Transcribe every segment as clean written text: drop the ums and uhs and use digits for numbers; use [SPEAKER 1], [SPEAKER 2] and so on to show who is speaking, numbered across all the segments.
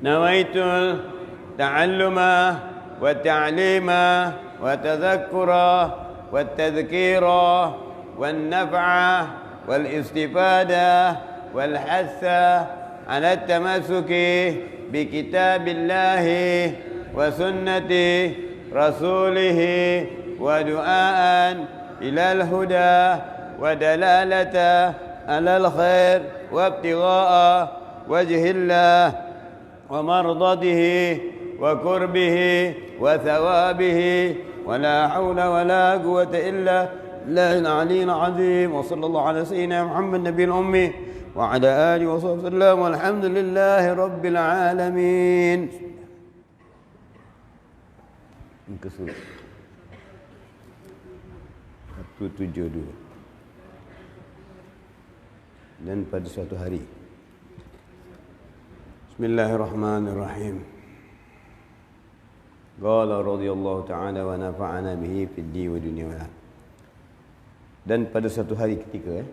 [SPEAKER 1] نويت التعلم والتعليم والتذكر والتذكير والنفع والاستفادة والحث على التمسك بكتاب الله وسنة رسوله ودعاء إلى الهدى ودلالة على الخير وابتغاء وجه الله ومرضته وقربه وثوابه ولا حول ولا قوة إلا بالله العلي العظيم. وصلى الله على سيدنا محمد النبي الأمي وعلى آله وصحبه وسلم والحمد لله رب العالمين. Muka surat 172. Dan pada suatu hari, Bismillahirrahmanirrahim. Qala radhiyallahu ta'ala wa nafa'ana bihi fid din wa dunya wal akhirah. Dan pada satu hari ketika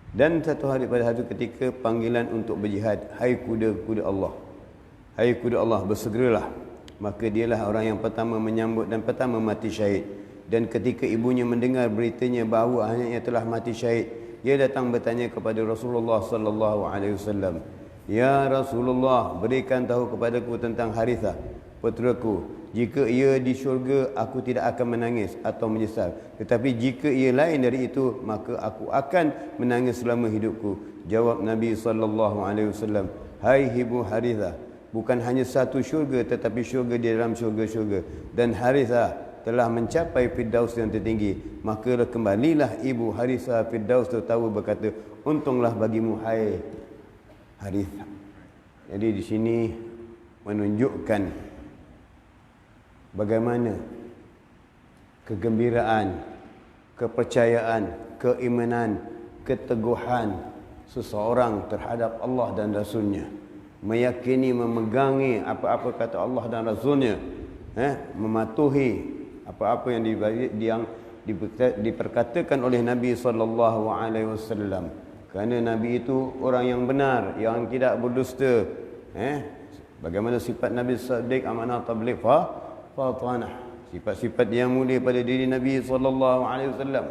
[SPEAKER 1] dan satu hari pada satu ketika panggilan untuk berjihad, hai kuda-kuda Allah, hai kuda Allah, bersegeralah. Maka dialah orang yang pertama menyambut dan pertama mati syahid. Dan ketika ibunya mendengar beritanya bahawa anaknya telah mati syahid, dia datang bertanya kepada Rasulullah sallallahu alaihi wasallam, "Ya Rasulullah, berikan tahu kepadaku tentang Harithah, puteraku. Jika ia di syurga, aku tidak akan menangis atau menyesal. Tetapi jika ia lain dari itu, maka aku akan menangis selama hidupku." Jawab Nabi sallallahu alaihi wasallam, "Hai ibu Harithah, bukan hanya satu syurga, tetapi syurga di dalam syurga-syurga. Dan Harithah telah mencapai Firdaus yang tertinggi." Maka kembalilah ibu Harithah Firdaus tertawa berkata, "Untunglah bagimu, hai Harithah." Jadi di sini menunjukkan bagaimana kegembiraan, kepercayaan, keimanan, keteguhan seseorang terhadap Allah dan Rasulnya. Meyakini, memegangi apa-apa kata Allah dan Rasulnya, mematuhi apa-apa yang diperkatakan oleh Nabi sallallahu alaihi wasallam. Kerana Nabi itu orang yang benar, yang tidak berdusta. Bagaimana sifat Nabi Sadiq amanah tabligh fatanah, sifat-sifat yang mulia pada diri Nabi sallallahu alaihi wasallam.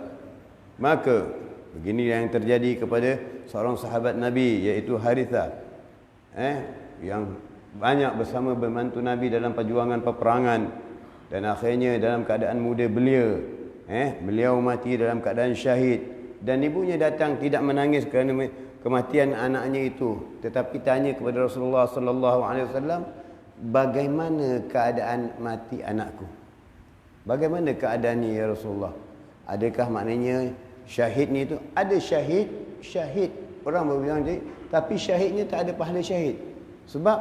[SPEAKER 1] Maka begini yang terjadi kepada seorang sahabat Nabi, iaitu Harithah, yang banyak bersama membantu Nabi dalam perjuangan peperangan, dan akhirnya dalam keadaan muda belia, beliau mati dalam keadaan syahid. Dan ibunya datang tidak menangis kerana kematian anaknya itu, tetapi tanya kepada Rasulullah sallallahu alaihi wasallam, "Bagaimana keadaan mati anakku? Bagaimana keadaannya ya Rasulullah? Adakah maknanya syahid ni itu?" Ada syahid orang berbilang syahid, tapi syahidnya tak ada pahala syahid. Sebab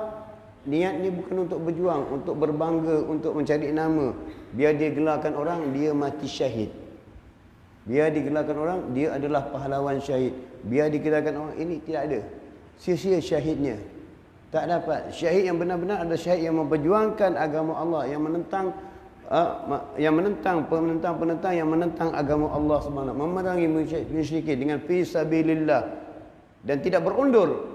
[SPEAKER 1] niat ni bukan untuk berjuang, untuk berbangga, untuk mencari nama. Biar dia gelarkan orang, dia mati syahid. Biar digelarkan orang, dia adalah pahlawan syahid. Biar digelarkan orang, ini tidak ada. Sia-sia syahidnya. Tak dapat. Syahid yang benar-benar adalah syahid yang memperjuangkan agama Allah, yang menentang penentang-penentang yang menentang agama Allah SWT, memerangi musyrikin dengan fi sabilillah, dan tidak berundur.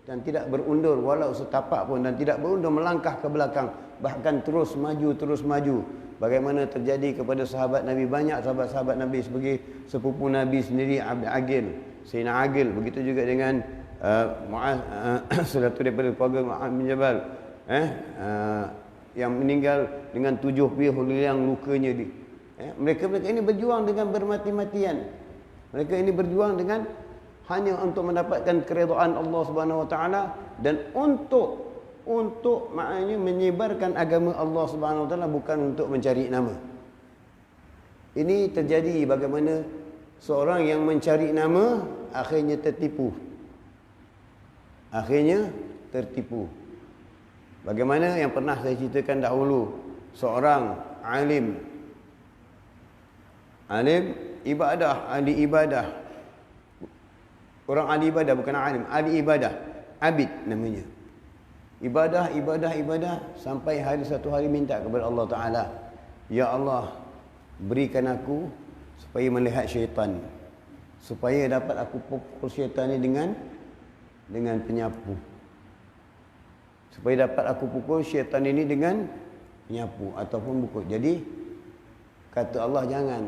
[SPEAKER 1] Dan tidak berundur walau setapak pun, dan tidak berundur melangkah ke belakang, bahkan terus maju. Bagaimana terjadi kepada sahabat Nabi, banyak sahabat-sahabat Nabi sebagai sepupu Nabi sendiri, Sayyidina Agil, begitu juga dengan Mu'az, satu daripada keluarga Mu'az bin Jabal, yang meninggal dengan 7 yang lukanya di. Mereka ini berjuang dengan bermati-matian. Mereka ini berjuang dengan hanya untuk mendapatkan keredaan Allah Subhanahu Wa Taala, dan untuk maknanya menyebarkan agama Allah Subhanahu Wa Taala, bukan untuk mencari nama. Ini terjadi bagaimana seorang yang mencari nama akhirnya tertipu. Bagaimana yang pernah saya ceritakan dahulu, seorang alim ibadah, ahli ibadah. Orang ahli ibadah, bukan alim, ahli ibadah, abid namanya. Ibadah sampai satu hari minta kepada Allah Ta'ala, "Ya Allah, berikan aku supaya melihat syaitan, supaya dapat aku pukul syaitan ni dengan penyapu." supaya dapat aku pukul syaitan ini dengan menyapu ataupun pukul. Jadi kata Allah jangan.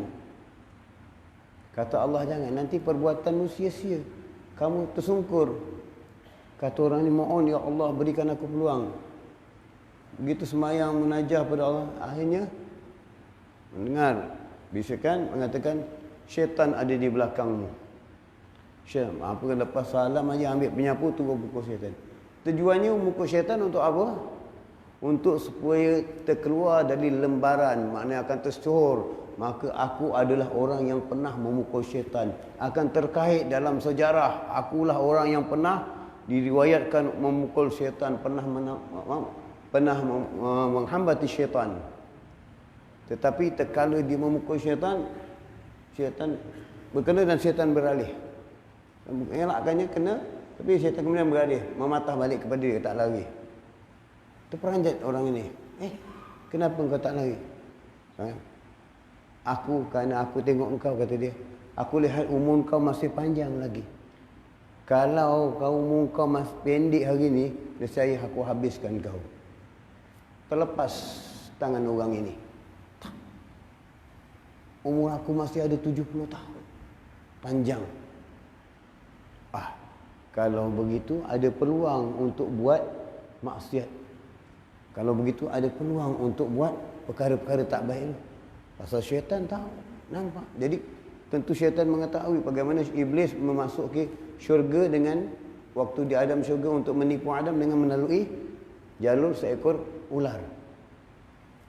[SPEAKER 1] Kata Allah jangan, nanti perbuatanmu sia-sia. Kamu tersungkur. Kata orang ni, mohon ya Allah berikan aku peluang. Begitu semayang munajah pada Allah, akhirnya mendengar bisikan mengatakan syaitan ada di belakangmu. Apa lepas salam aja ambil penyapu tunggu pukul syaitan. Tujuannya memukul syaitan untuk apa? Untuk supaya terkeluar dari lembaran, maknanya akan tersyuhur. Maka aku adalah orang yang pernah memukul syaitan. Akan terkait dalam sejarah, akulah orang yang pernah diriwayatkan memukul syaitan, pernah menghambati syaitan. Tetapi terkala dia memukul syaitan, syaitan berkena dan syaitan beralih. Elakkannya kena, tapi syaitan kemudian beralih, mematah balik kepada dia, tak lari. Terperanjat orang ini. Kenapa engkau tak lari? Kerana aku tengok engkau, kata dia. Aku lihat umur kau masih panjang lagi. Kalau umur kau masih pendek hari ni, nescaya aku habiskan kau. Terlepas tangan orang ini. Umur aku masih ada 70 tahun. Panjang. Kalau begitu ada peluang untuk buat maksiat. Kalau begitu ada peluang untuk buat perkara-perkara tak baik. Pasal syaitan tahu, nampak. Jadi tentu syaitan mengetahui bagaimana iblis memasuki syurga dengan waktu di Adam syurga untuk menipu Adam dengan melalui jalur seekor ular.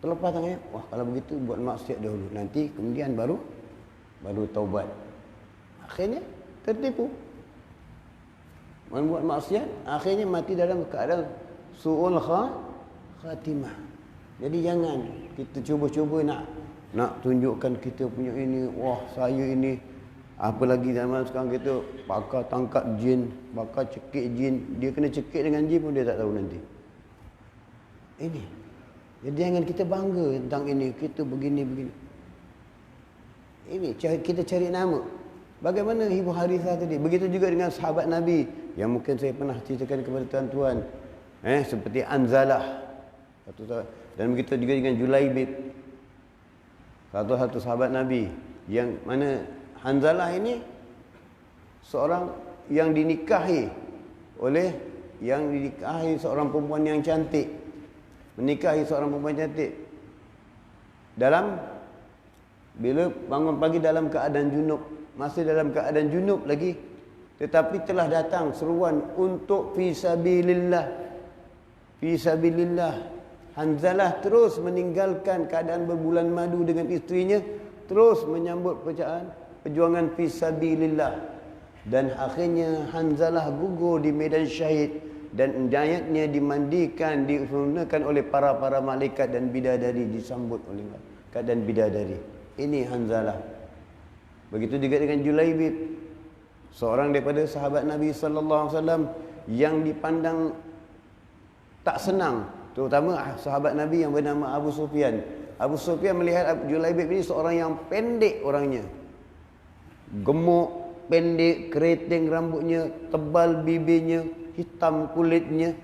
[SPEAKER 1] Terlepas tangannya, kalau begitu buat maksiat dahulu, nanti kemudian baru taubat. Akhirnya tertipu. Membuat maksiat, akhirnya mati dalam keadaan su'ul khatimah. Jadi jangan kita cuba-cuba nak tunjukkan kita punya ini, saya ini, apalagi zaman sekarang kita pakar tangkap jin, pakar cekik jin, dia kena cekik dengan jin pun dia tak tahu nanti. Ini. Jadi jangan kita bangga tentang ini, kita begini. Ini kita cari nama. Bagaimana Ibu Harithah tadi? Begitu juga dengan sahabat Nabi yang mungkin saya pernah ceritakan kepada tuan-tuan. Seperti Anzalah. Dan begitu juga dengan Julaibib. Satu sahabat Nabi yang mana Hanzalah ini seorang yang dinikahi seorang perempuan yang cantik. Menikahi seorang perempuan cantik. Bila bangun pagi dalam keadaan junub, masih dalam keadaan junub lagi, tetapi telah datang seruan untuk fisabilillah. Hanzalah terus meninggalkan keadaan berbulan madu dengan isterinya, terus menyambut perjuangan fisabilillah. Dan akhirnya Hanzalah gugur di medan syahid dan mayatnya dimandikan, diurnakan oleh para malaikat dan bidadari, disambut oleh keadaan bidadari. Ini Hanzalah. Begitu juga dengan Julaibib, seorang daripada sahabat Nabi sallallahu alaihi wasallam yang dipandang tak senang, terutama sahabat Nabi yang bernama Abu Sufyan. Abu Sufyan melihat Julaibib ini seorang yang pendek orangnya, gemuk, pendek, keriting rambutnya, tebal bibirnya, hitam kulitnya.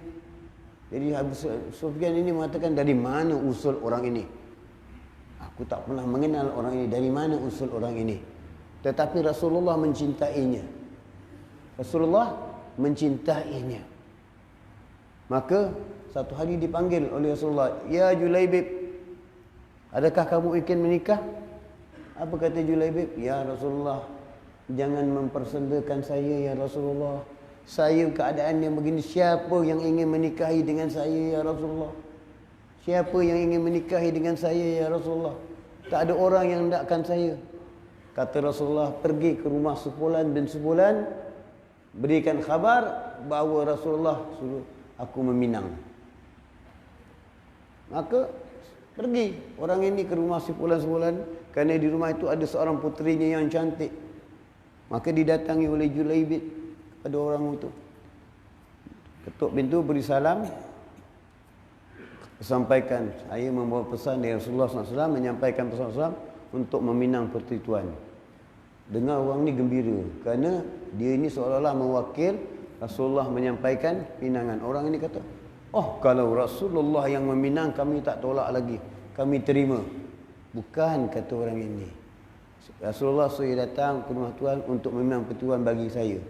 [SPEAKER 1] Jadi Abu Sufyan ini mengatakan, dari mana usul orang ini? Aku tak pernah mengenal orang ini, dari mana usul orang ini? Tetapi Rasulullah mencintainya. Maka satu hari dipanggil oleh Rasulullah, "Ya Julaibib, adakah kamu ingin menikah?" Apa kata Julaibib? "Ya Rasulullah, jangan mempersendakan saya ya Rasulullah. Saya keadaan yang begini, siapa yang ingin menikahi dengan saya ya Rasulullah? Siapa yang ingin menikahi dengan saya ya Rasulullah? Tak ada orang yang hendakkan saya." Kata Rasulullah, "Pergi ke rumah sebulan bin sebulan, berikan khabar bahawa Rasulullah suruh aku meminang." Maka pergi orang ini ke rumah sebulan, kerana di rumah itu ada seorang puterinya yang cantik. Maka didatangi oleh Julaibib pada orang itu. Ketuk pintu, beri salam, sampaikan, saya membawa pesan dari Rasulullah SAW, menyampaikan pesan Rasulullah untuk meminang puteri tuan. Dengar orang ni gembira, kerana dia ini seolah-olah mewakil Rasulullah menyampaikan pinangan. Orang ini kata, Oh, kalau Rasulullah yang meminang, kami tak tolak lagi, kami terima. Bukan, kata orang ini. Rasulullah saya datang ke rumah Tuhan untuk meminang petuan bagi saya.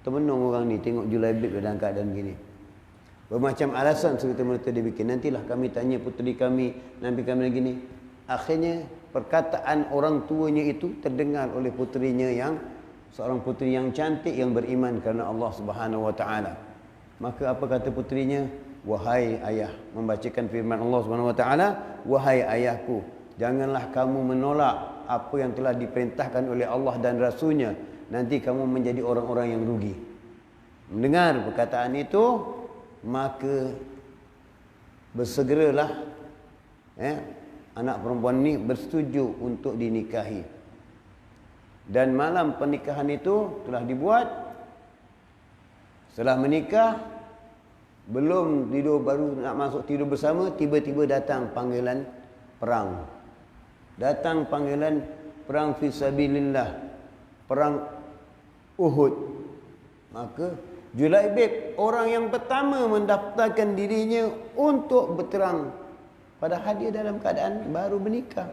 [SPEAKER 1] Termenung orang ni tengok Julaibib dalam keadaan gini. Bermacam alasan serta-merta dia bikin. Nantilah kami tanya puteri kami, Nabi kami lagi ni. Akhirnya perkataan orang tuanya itu terdengar oleh puterinya yang seorang puteri yang cantik yang beriman kerana Allah Subhanahu Wa Taala. Maka apa kata puterinya? Wahai ayah, membacakan firman Allah Subhanahu Wa Taala, wahai ayahku, janganlah kamu menolak apa yang telah diperintahkan oleh Allah dan Rasulnya. Nanti kamu menjadi orang-orang yang rugi. Mendengar perkataan itu, maka bersegeralah anak perempuan ni bersetuju untuk dinikahi. Dan malam pernikahan itu telah dibuat. Setelah menikah, belum tidur, baru nak masuk tidur bersama, tiba-tiba datang panggilan perang. Datang panggilan perang fisabilillah, perang Uhud. Maka Julaibib orang yang pertama mendaftarkan dirinya untuk berperang, padahal dia dalam keadaan baru menikah,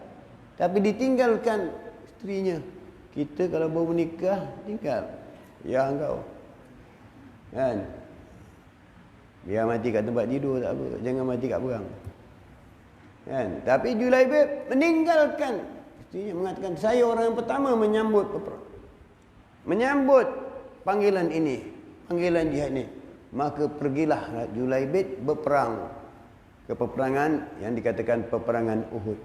[SPEAKER 1] tapi ditinggalkan isterinya. Kita kalau baru menikah tinggal, ya engkau kan, biar mati kat tempat tidur tak apa, jangan mati kat perang kan. Tapi Julaibib meninggalkan isterinya, mengatakan saya orang yang pertama menyambut panggilan ini, panggilan jihad ini. Maka pergilah Julaibib berperang ke peperangan yang dikatakan peperangan Uhud.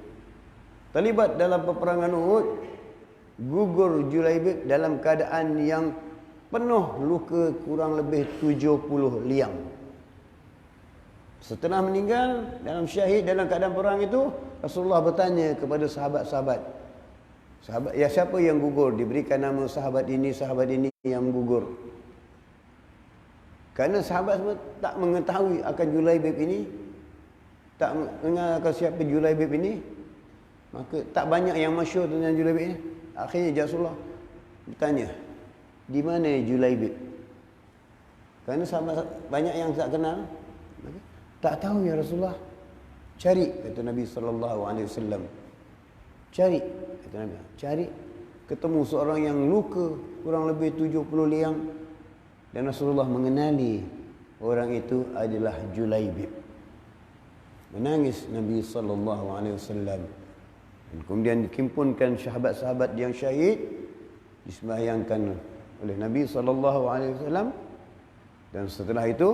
[SPEAKER 1] Terlibat dalam peperangan Uhud, gugur Julaibib dalam keadaan yang penuh luka, kurang lebih 70 liang. Setelah meninggal dalam syahid dalam keadaan perang itu, Rasulullah bertanya kepada sahabat-sahabat, ya siapa yang gugur? Diberikan nama sahabat ini yang gugur. Kerana sahabat semua tak mengetahui akan Julaibib ini, tak mengenal akan siapa Julaibib ini, maka tak banyak yang masyhur tentang Julaibib ini. Akhirnya Rasulullah bertanya, di mana Julaibib? Kerana sahabat banyak yang tak kenal, tak tahu ya Rasulullah. Cari, kata Nabi SAW. Cari, kata Nabi. Cari, ketemu seorang yang luka kurang lebih 70 liang, dan Rasulullah mengenali orang itu adalah Julaibib. Menangis Nabi SAW. Dan kemudian dikimpunkan sahabat-sahabat yang syahid, disembahyangkan oleh Nabi SAW. Dan setelah itu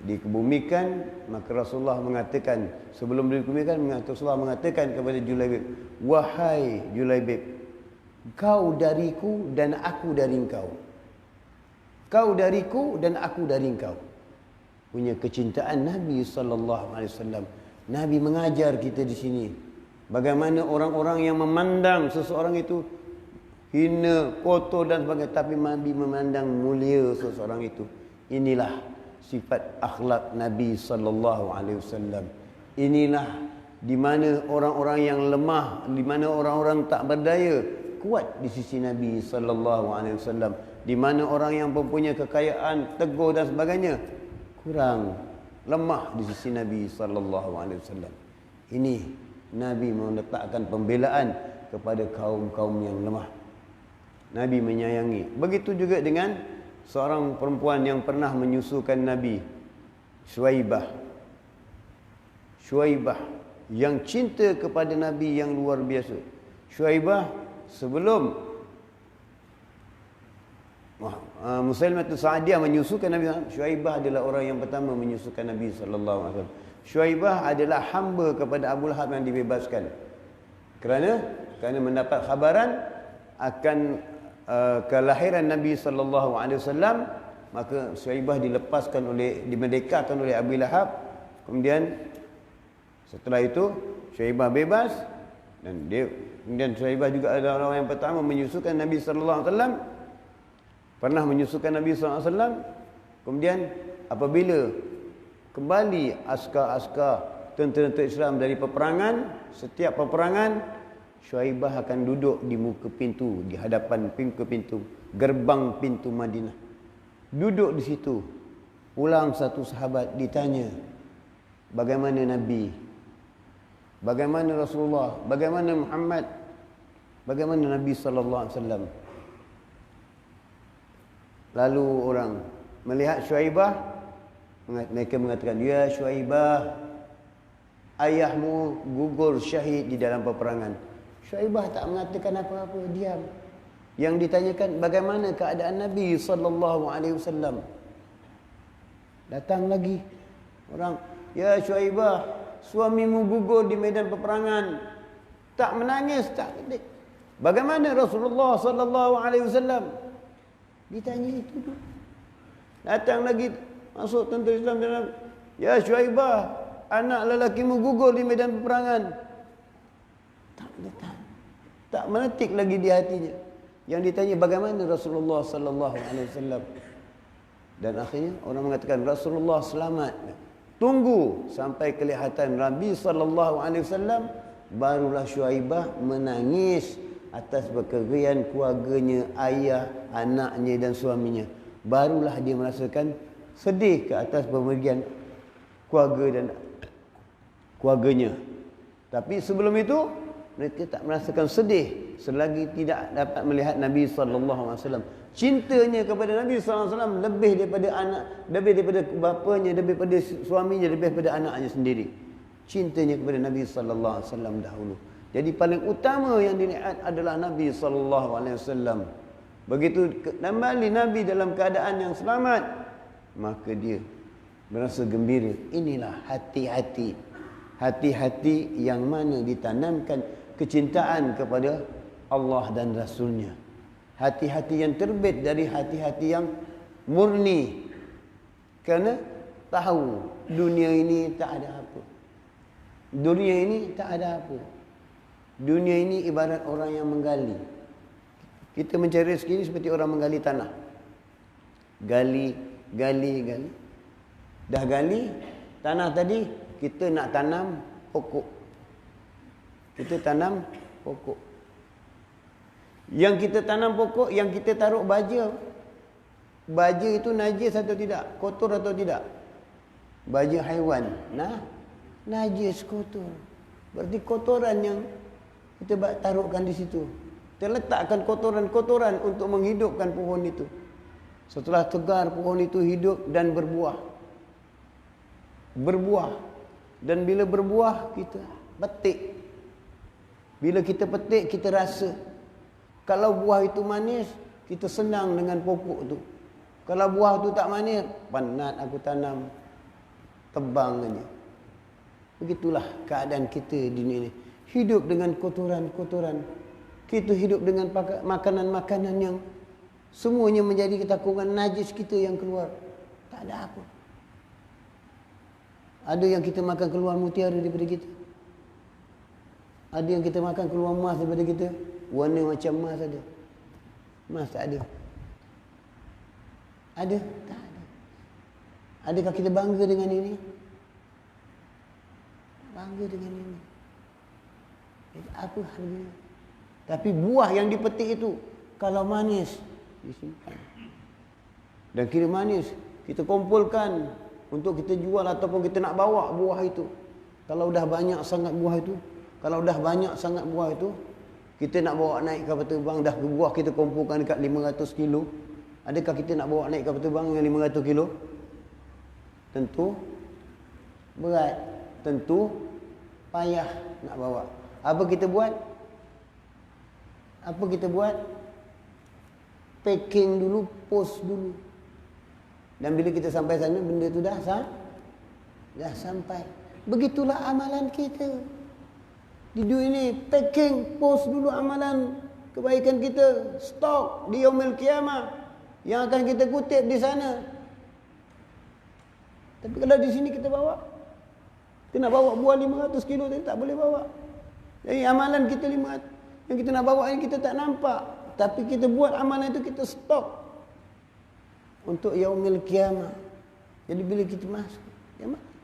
[SPEAKER 1] dikebumikan. Maka Rasulullah mengatakan, sebelum dikebumikan, Rasulullah mengatakan kepada Julaibib, wahai Julaibib, kau dariku dan aku dari engkau. Kau dariku dan aku dari engkau. Punya kecintaan Nabi SAW. Nabi mengajar kita di sini bagaimana orang-orang yang memandang seseorang itu hina, kotor dan sebagainya, tapi Nabi memandang mulia seseorang itu. Inilah sifat akhlak Nabi SAW. Inilah di mana orang-orang yang lemah, di mana orang-orang tak berdaya kuat di sisi Nabi SAW. Di mana orang yang mempunyai kekayaan, teguh dan sebagainya kurang, lemah di sisi Nabi SAW. Ini Nabi meletakkan pembelaan kepada kaum-kaum yang lemah. Nabi menyayangi. Begitu juga dengan seorang perempuan yang pernah menyusukan Nabi, Syuaibah. Syuaibah yang cinta kepada Nabi yang luar biasa. Syuaibah sebelum Musailamah Sa'diyah menyusukan Nabi, Syuaibah adalah orang yang pertama menyusukan Nabi SAW. Syuaibah adalah hamba kepada Abu Lahab yang dibebaskan. Kerana mendapat khabaran akan kelahiran Nabi SAW, maka Syuaibah dimerdekakan oleh Abu Lahab. Kemudian setelah itu Syuaibah bebas, dan kemudian Syuaibah juga adalah orang yang pertama menyusukan Nabi SAW. Pernah menyusukan Nabi SAW. Kemudian apabila kembali askar-askar tentera-tentera Islam dari peperangan, setiap peperangan Syuaibah akan duduk di muka pintu, di hadapan pintu gerbang pintu Madinah. Duduk di situ Pulang satu sahabat ditanya, bagaimana Nabi? Bagaimana Rasulullah? Bagaimana Muhammad? Bagaimana Nabi sallallahu alaihi wasallam? Lalu orang melihat Syuaibah, mereka mengatakan, ya Syuaibah, ayahmu gugur syahid di dalam peperangan. Syuaibah tak mengatakan apa-apa, diam. Yang ditanyakan, bagaimana keadaan Nabi sallallahu alaihi wasallam? Datang lagi orang, ya Syuaibah, suamimu gugur di medan peperangan. Tak menangis, tak ketik. Bagaimana Rasulullah sallallahu alaihi wasallam? Ditanya itu tu. Datang lagi masuk tentera Islam dalam, ya Syuaibah, anak lelakimu gugur di medan peperangan. Tak letak, tak menetik lagi di hatinya. Yang ditanya, bagaimana Rasulullah sallallahu alaihi wasallam? Dan akhirnya orang mengatakan, Rasulullah selamat. Tunggu sampai kelihatan Nabi sallallahu alaihi wasallam, barulah Syuaibah menangis atas perkelahian keluarganya, ayah, anaknya dan suaminya. Barulah dia merasakan sedih ke atas pemergian keluarga dan keluarganya. Tapi sebelum itu mereka tak merasakan sedih selagi tidak dapat melihat Nabi sallallahu alaihi wasallam. Cintanya kepada Nabi sallallahu alaihi wasallam lebih daripada anak, lebih daripada bapanya, lebih daripada suaminya, lebih daripada anaknya sendiri. Cintanya kepada Nabi sallallahu alaihi wasallam dahulu. Jadi paling utama yang dilihat adalah Nabi sallallahu alaihi wasallam. Begitu kembali Nabi dalam keadaan yang selamat, maka dia merasa gembira. Inilah hati-hati. Hati-hati yang mana ditanamkan kecintaan kepada Allah dan Rasulnya. Hati-hati yang terbit dari hati-hati yang murni. Kerana tahu dunia ini tak ada apa. Dunia ini tak ada apa. Dunia ini ibarat orang yang menggali. Kita mencari rezeki ini seperti orang menggali tanah. Gali, gali, gali. Dah gali tanah tadi, kita nak tanam pokok. Kita tanam pokok. Yang kita tanam pokok, yang kita taruh baja. Baja itu najis atau tidak? Kotor atau tidak? Baja haiwan. Nah, najis, kotor. Berarti kotoran yang kita taruhkan di situ. Kita letakkan kotoran-kotoran untuk menghidupkan pohon itu. Setelah tegar, pohon itu hidup dan berbuah. Berbuah. Dan bila berbuah, kita petik. Bila kita petik, kita rasa. Kalau buah itu manis, kita senang dengan pokok tu. Kalau buah tu tak manis, penat aku tanam. Tebang aja. Begitulah keadaan kita di dunia ini. Hidup dengan kotoran-kotoran. Kita hidup dengan makanan-makanan yang semuanya menjadi ketakutan, najis kita yang keluar. Tak ada apa. Ada yang kita makan keluar mutiara daripada kita. Ada yang kita makan keluar emas daripada kita. Warna macam emas ada. Emas tak ada. Ada? Tak ada. Adakah kita bangga dengan ini? Bangga dengan ini. Jadi apa harganya? Tapi buah yang dipetik itu, kalau manis, disimpan. Dan kira manis, kita kumpulkan untuk kita jual ataupun kita nak bawa buah itu. Kalau dah banyak sangat buah itu, kita nak bawa naik kapal terbang, dah buah kita kumpulkan dekat 500 kilo. Adakah kita nak bawa naik kapal terbang yang 500 kilo? Tentu berat, tentu payah nak bawa. Apa kita buat? Packing dulu, post dulu. Dan bila kita sampai sana, benda tu dah sampai. Begitulah amalan kita. Di dunia ini, packing, post dulu amalan kebaikan kita, stok di yaumil qiyamah yang akan kita kutip di sana. Tapi kalau di sini kita bawa, kita nak bawa buah 500 kilo tadi tak boleh bawa. Jadi amalan kita 500 yang kita nak bawa ini kita tak nampak, tapi kita buat amalan itu, kita stok untuk yaumil qiyamah. Jadi bila kita masuk,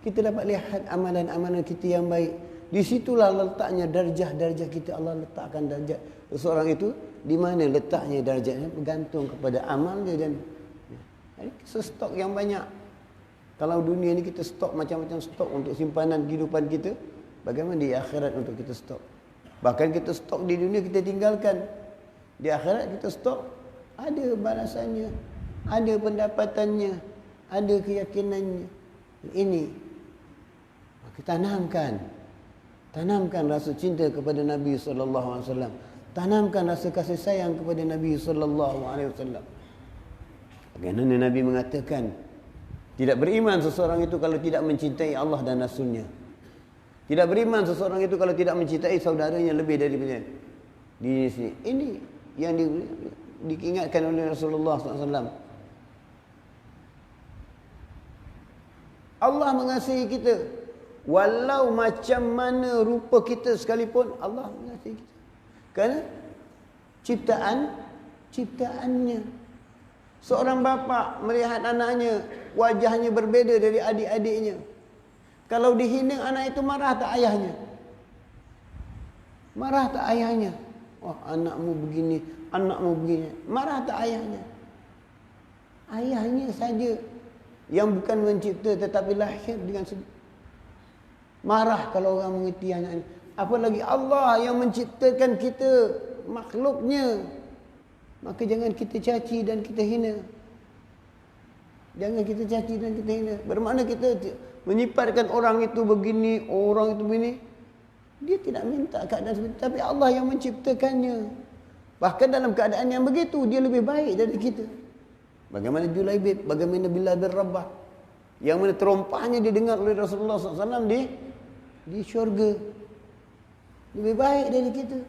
[SPEAKER 1] kita dapat lihat amalan-amalan kita yang baik. Di situlah letaknya darjah-darjah kita. Allah letakkan darjah seseorang itu di mana letaknya darjahnya bergantung kepada amal dia dan jadi stok yang banyak. Kalau dunia ni kita stok macam-macam stok untuk simpanan kehidupan kita, bagaimana di akhirat untuk kita stok? Bahkan kita stok di dunia kita tinggalkan. Di akhirat kita stok ada balasannya, ada pendapatannya, ada keyakinannya. Ini maka tanamkan rasa cinta kepada Nabi sallallahu alaihi wasallam. Tanamkan rasa kasih sayang kepada Nabi sallallahu alaihi wasallam. Bagaimana Nabi mengatakan, tidak beriman seseorang itu kalau tidak mencintai Allah dan Rasul-Nya. Tidak beriman seseorang itu kalau tidak mencintai saudaranya lebih daripada diri sendiri. Ini yang diingatkan oleh Rasulullah SAW. Allah mengasihi kita. Walau macam mana rupa kita sekalipun, Allah mengasihi kita. Kerana ciptaannya. Seorang bapa melihat anaknya, wajahnya berbeza dari adik-adiknya. Kalau dihina anak itu, marah tak ayahnya? Marah tak ayahnya? Wah, anakmu begini, anakmu begini. Marah tak ayahnya? Ayahnya saja yang bukan mencipta tetapi lahir dengan marah kalau orang mengerti anaknya. Apalagi Allah yang menciptakan kita, makhluknya. Maka jangan kita caci dan kita hina. Jangan kita caci dan kita hina. Bermakna kita menyifatkan orang itu begini, orang itu begini. Dia tidak minta keadaan seperti itu. Tapi Allah yang menciptakannya. Bahkan dalam keadaan yang begitu, dia lebih baik dari kita. Bagaimana Julaibib, bagaimana Bilal bin Rabah. Yang mana terompahnya didengar oleh Rasulullah SAW di syurga. Lebih baik dari kita.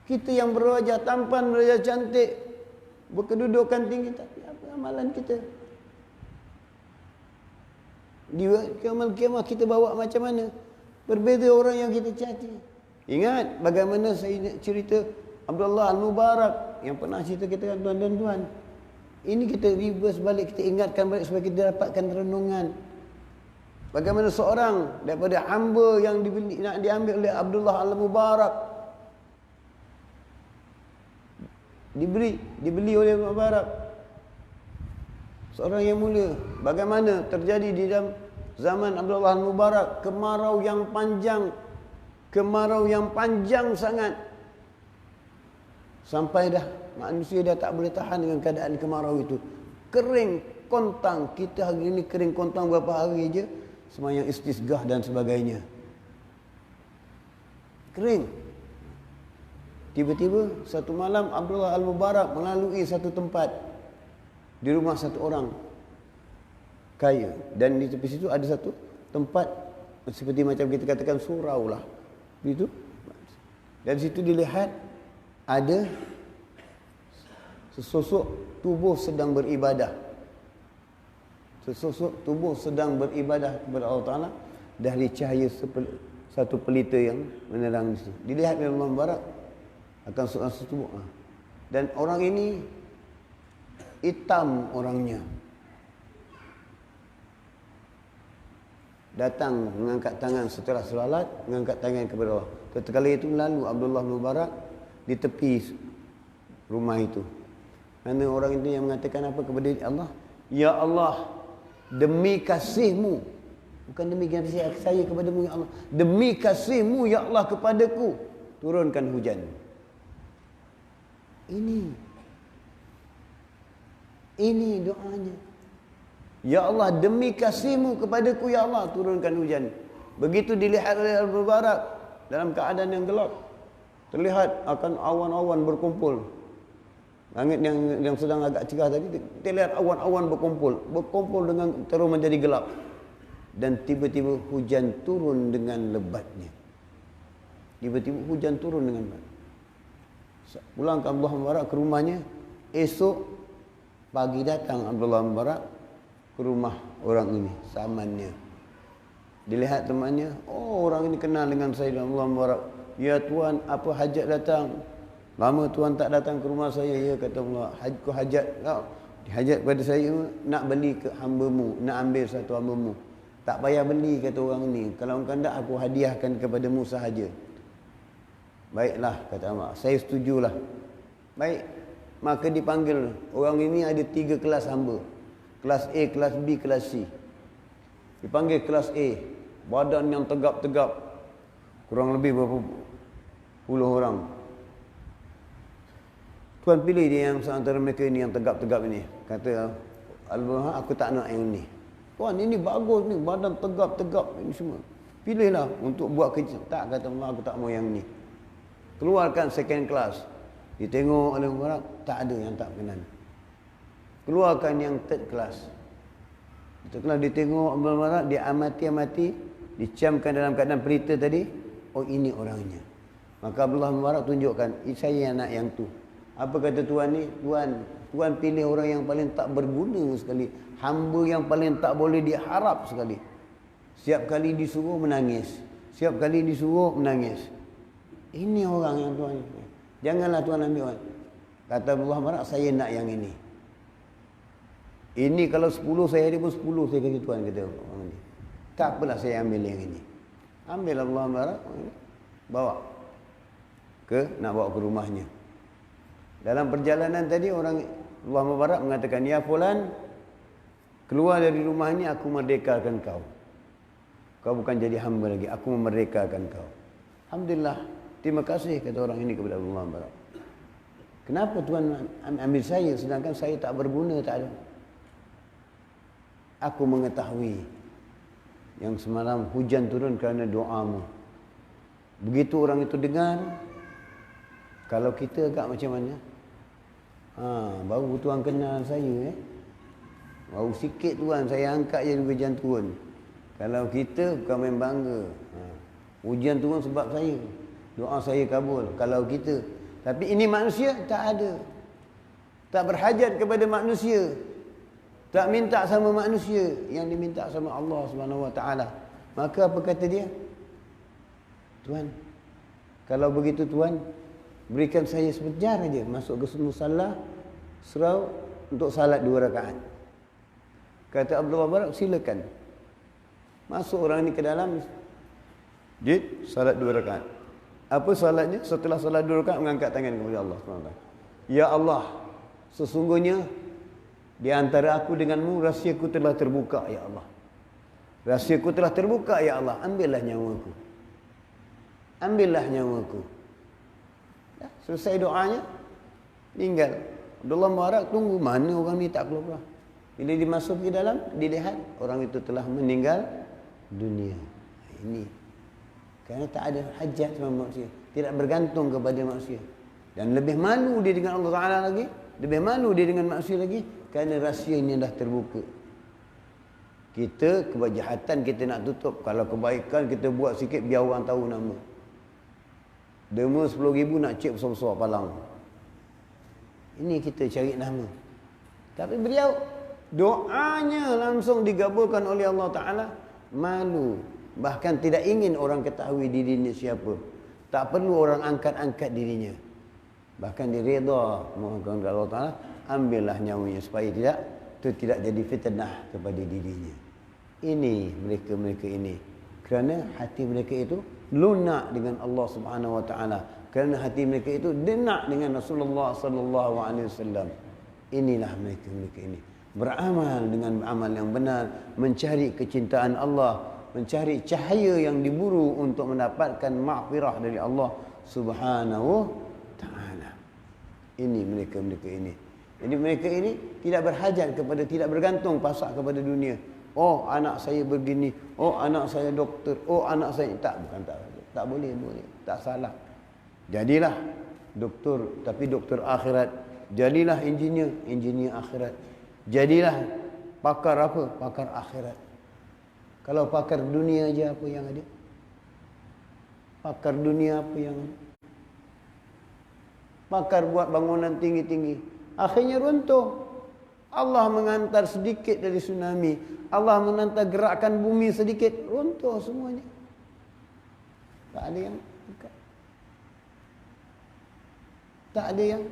[SPEAKER 1] Kita yang berwajah tampan, berwajah cantik, berkedudukan tinggi, tapi apa amalan kita? Di kiamat kita bawa macam mana? Berbeza orang yang kita caci. Ingat bagaimana saya cerita Abdullah Al-Mubarak yang pernah cerita kita kan tuan dan tuan. Ini kita reverse balik, kita ingatkan balik supaya kita dapatkan renungan. Bagaimana seorang daripada hamba yang nak diambil oleh Abdullah Al-Mubarak, dibeli oleh Mubarak, seorang yang mulia. Bagaimana terjadi di dalam zaman Abdullah Mubarak, kemarau yang panjang sangat, sampai dah manusia dah tak boleh tahan dengan keadaan kemarau itu. Kering kontang, kita hari ini kering kontang berapa hari je, sembahyang istisqah dan sebagainya. Kering. Tiba-tiba satu malam Abdullah Al-Mubarak melalui satu tempat di rumah satu orang kaya, dan di tepi situ ada satu tempat seperti macam kita katakan surau lah. Itu. Dan situ dilihat ada sesosok tubuh sedang beribadah. Sesosok tubuh sedang beribadah kepada Allah Ta'ala dari cahaya satu pelita yang menerang di situ. Dilihat oleh Abdullah Mubarak akan seorang tubuh. Dan orang ini hitam orangnya. Datang mengangkat tangan setelah solat, mengangkat tangan kepada Allah. Ketika itu lalu Abdullah Mubarak di tepi rumah itu. Kerana orang itu yang mengatakan apa kepada Allah? Ya Allah, demi kasih-Mu, bukan demi kasih saya kepadamu ya Allah, demi kasih-Mu ya Allah kepadaku, turunkan hujan. Ini doanya. Ya Allah, demi kasih-Mu kepadaku ya Allah, turunkan hujan. Begitu dilihat oleh Al-Mubarak dalam keadaan yang gelap, terlihat akan awan-awan berkumpul. Langit yang sedang agak cerah tadi, terlihat awan-awan berkumpul dengan terus menjadi gelap. Dan tiba-tiba hujan turun dengan lebatnya. Tiba-tiba hujan turun dengan lebat. Pulang ke Abdullah Mubarak ke rumahnya. Esok pagi datang Abdullah Mubarak ke rumah orang ini, samannya. Dilihat temannya, oh orang ini kenal dengan saya, Abdullah Mubarak. Ya tuan, apa hajat datang? Lama tuan tak datang ke rumah saya. Ya kata Allah, aku hajat kau. Hajat pada saya nak beli ke hamba-Mu, nak ambil satu hamba-Mu. Tak payah beli kata orang ni. Kalau engkau tak, aku hadiahkan kepadamu sahaja. Baiklah kata Allah, saya setujulah. Baik, maka dipanggil. Orang ini ada 3 kelas hamba. Kelas A, kelas B, kelas C. Dipanggil kelas A. Badan yang tegap-tegap. Kurang lebih berapa puluh orang. Tuan pilih dia yang antara mereka ini yang tegap-tegap ini. Kata Al-Burhan, aku tak nak yang ini. Tuan, ini bagus ni, badan tegap-tegap ini semua. Pilihlah untuk buat kerja. Tak, kata Allah, aku tak mau yang ni. Keluarkan second class. Ditengok oleh orang, tak ada yang tak kenal. Keluarkan yang third class. Setelah ditengok Abdul Barak, dia amati-amati, dicamkan dalam keadaan pelita tadi, oh ini orangnya. Maka Abdullah Mubarak tunjukkan, saya nak yang tu. Apa kata tuan ni? Tuan pilih orang yang paling tak berguna sekali. Hamba yang paling tak boleh diharap sekali. Setiap kali disuruh menangis. Setiap kali disuruh menangis. Ini orang yang tuan. Janganlah tuan ambil orang. Kata Abdullah Mubarak, saya nak yang ini. Ini kalau 10 saya ada pun 10 saya kasi tuan, kata orang ni. Tak apalah saya ambil yang ini. Ambil Abdullah Mubarak, bawa nak bawa ke rumahnya. Dalam perjalanan tadi orang Allah Mubarak mengatakan, ya fulan, keluar dari rumah ini aku merdekakan kau. Kau bukan jadi hamba lagi, aku memerdekakan kau. Alhamdulillah, terima kasih kata orang ini kepada Allah Mubarak. Kenapa Tuhan ambil saya sedangkan saya tak berguna, tak ada? Aku mengetahui yang semalam hujan turun kerana doamu. Begitu orang itu dengar, kalau kita agak macam mana? Baru Tuhan kenal saya. Baru sikit Tuhan saya angkat je hujan turun. Kalau kita bukan main bangga. Hujan turun sebab saya. Doa saya kabul. Kalau kita. Tapi ini manusia tak ada. Tak berhajat kepada manusia. Tak minta sama manusia. Yang diminta sama Allah Subhanahu Wa Taala. Maka apa kata dia? Tuhan, kalau begitu Tuhan, berikan saya sebentar aja masuk ke musalla serau untuk salat 2 rakaat. Kata Abdullah Barak, silakan. Masuk orang ni ke dalam, salat 2 rakaat. Apa salatnya? Setelah salat 2 rakaat mengangkat tangan kepada Allah SWT. Ya Allah, sesungguhnya di antara aku denganmu rahsiaku telah terbuka, ya Allah. Rahsiaku telah terbuka, ya Allah. Ambillah nyawaku. Ambillah nyawaku. Selesai doanya, tinggal. Abdullah Mubarak tunggu mana orang ni tak keluar. Bila dimasuki dalam, dilihat orang itu telah meninggal dunia. Ini kerana tak ada hajat sama manusia, tidak bergantung kepada manusia. Dan lebih malu dia dengan Allah Taala lagi, lebih malu dia dengan manusia lagi, kerana rahsianya dah terbuka. Kita kejahatan kita nak tutup, kalau kebaikan kita buat sikit biar orang tahu nama. Demo 10,000 nak cek besar-besar palang. Ini kita cari nama. Tapi beliau doanya langsung digabulkan oleh Allah Ta'ala. Malu. Bahkan tidak ingin orang ketahui dirinya siapa. Tak perlu orang angkat-angkat dirinya. Bahkan dia reda mohonkan kepada Allah Ta'ala, ambillah nyawanya supaya tidak jadi fitnah kepada dirinya. Ini mereka-mereka ini. Kerana hati mereka itu lunak dengan Allah Subhanahu Wa Taala. Kerana hati mereka itu denak dengan Rasulullah sallallahu alaihi wasallam. Inilah mereka-mereka ini. Beramal dengan amal yang benar, mencari kecintaan Allah, mencari cahaya yang diburu untuk mendapatkan maghfirah dari Allah Subhanahu Taala. Ini mereka-mereka ini. Jadi mereka ini tidak berhajat kepada, tidak bergantung pasak kepada dunia. Oh, anak saya begini. Oh, anak saya doktor. Oh, anak saya bukan tak boleh, tak salah. Jadilah doktor, tapi doktor akhirat. Jadilah engineer akhirat. Jadilah pakar apa? Pakar akhirat. Kalau pakar dunia aja apa yang ada? Pakar dunia apa yang ada? Pakar buat bangunan tinggi-tinggi, akhirnya runtuh. Allah menghantar sedikit dari tsunami, Allah menghantar gerakan bumi sedikit, runtuh semuanya. Tak ada yang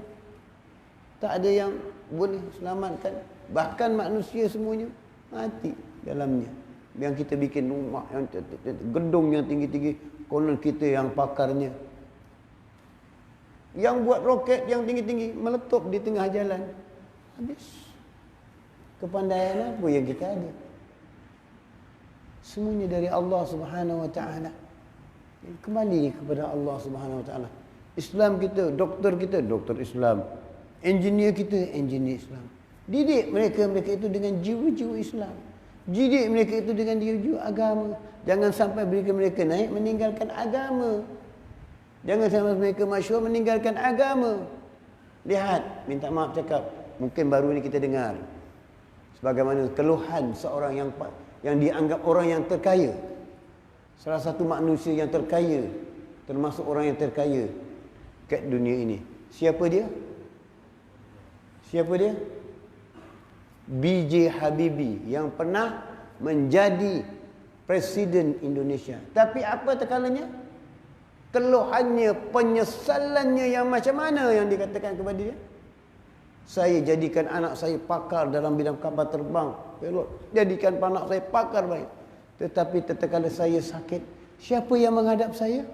[SPEAKER 1] tak ada yang boleh selamatkan. Bahkan manusia semuanya mati dalamnya. Yang kita bikin rumah yang gedung yang tinggi-tinggi, konon kita yang pakarnya. Yang buat roket yang tinggi-tinggi meletup di tengah jalan. Habis. Kepandaian apa yang kita ada? Semuanya dari Allah Subhanahu wa taala. Kembali kepada Allah Subhanahu wa taala. Islam kita, doktor Islam. Engineer kita, engineer Islam. Didik mereka itu dengan jiwa-jiwa Islam. Didik mereka itu dengan jiwa-jiwa agama. Jangan sampai mereka naik meninggalkan agama. Jangan sampai mereka masyhur meninggalkan agama. Lihat, minta maaf cakap, mungkin baru ini kita dengar sebagaimana keluhan seorang yang dianggap orang yang terkaya. Salah satu manusia yang terkaya, termasuk orang yang terkaya kat dunia ini. Siapa dia? Siapa dia? B.J. Habibie yang pernah menjadi Presiden Indonesia. Tapi apa tekalanya? Keluhannya, penyesalannya yang macam mana yang dikatakan kepada dia? Saya jadikan anak saya pakar dalam bidang kapal terbang, pilot. Jadikan anak saya pakar baik. Tetapi tatkala saya sakit, siapa yang menghadap saya?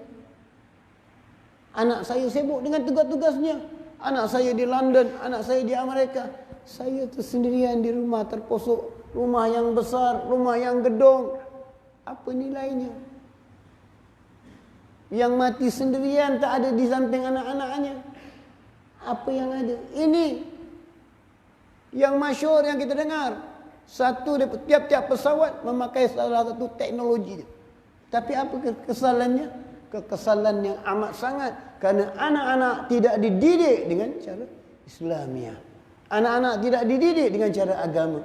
[SPEAKER 1] Anak saya sibuk dengan tugas-tugasnya. Anak saya di London, anak saya di Amerika. Saya tersendirian di rumah terposok. Rumah yang besar, rumah yang gedung. Apa nilainya? Yang mati sendirian tak ada di samping anak-anaknya. Apa yang ada? Ini yang masyhur yang kita dengar. Satu tiap-tiap pesawat memakai salah satu teknologi. Tapi apa kekesalannya? Kekesalan yang amat sangat kerana anak-anak tidak dididik dengan cara Islamiah. Anak-anak tidak dididik dengan cara agama.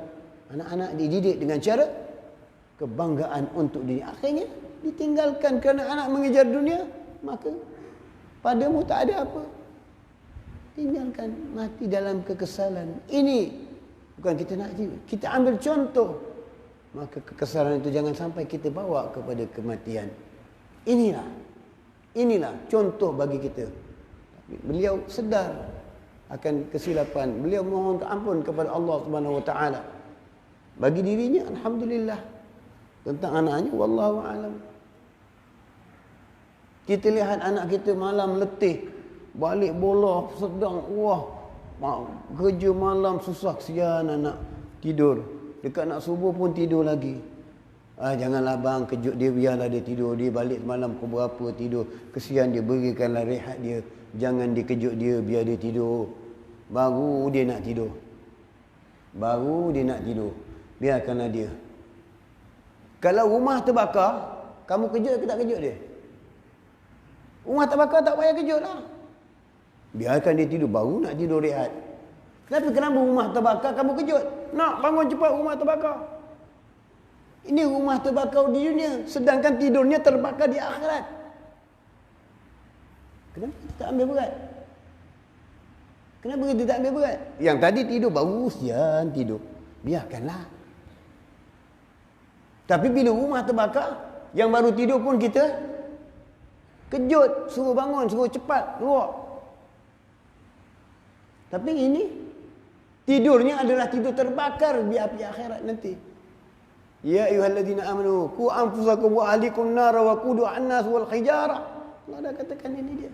[SPEAKER 1] Anak-anak dididik dengan cara kebanggaan untuk diri. Akhirnya ditinggalkan kerana anak mengejar dunia, maka padamu tak ada apa. Tinggalkan, mati dalam kekesalan. Ini bukan kita nak, kita ambil contoh. Maka kekesalan itu jangan sampai kita bawa kepada kematian. Inilah contoh bagi kita. Beliau sedar akan kesilapan. Beliau mohon ampun kepada Allah Subhanahu wa taala. Bagi dirinya alhamdulillah. Tentang anaknya wallahu alam. Kita lihat anak kita malam letih, balik bola sedang kerja malam susah, kesian anak tidur. Dekat nak subuh pun tidur lagi. Janganlah bang, kejut dia, biarlah dia tidur. Dia balik malam pukul berapa tidur. Kesian dia, berikanlah rehat dia. Jangan dikejut dia, biar dia tidur. Baru dia nak tidur. Biarkanlah dia. Kalau rumah terbakar, kamu kejut ke tak kejut dia? Rumah terbakar tak payah kejut lah. Biarkan dia tidur, baru nak tidur rehat. Kenapa rumah terbakar kamu kejut? Nak bangun cepat, rumah terbakar. Ini rumah terbakar di dunia, sedangkan tidurnya terbakar di akhirat. Kenapa kita tak ambil berat? Kenapa kita tak ambil berat? Yang tadi tidur baru sian tidur. Biarkanlah. Tapi bila rumah terbakar, yang baru tidur pun kita kejut, suruh bangun, suruh cepat keluar. Tapi ini tidurnya adalah tidur terbakar di api akhirat nanti. Ya ayyuhalladzina amanu qu anfusakum wa ahlikum nar wa quduha an-nas wal hijarah. Allah dah katakan ini dia.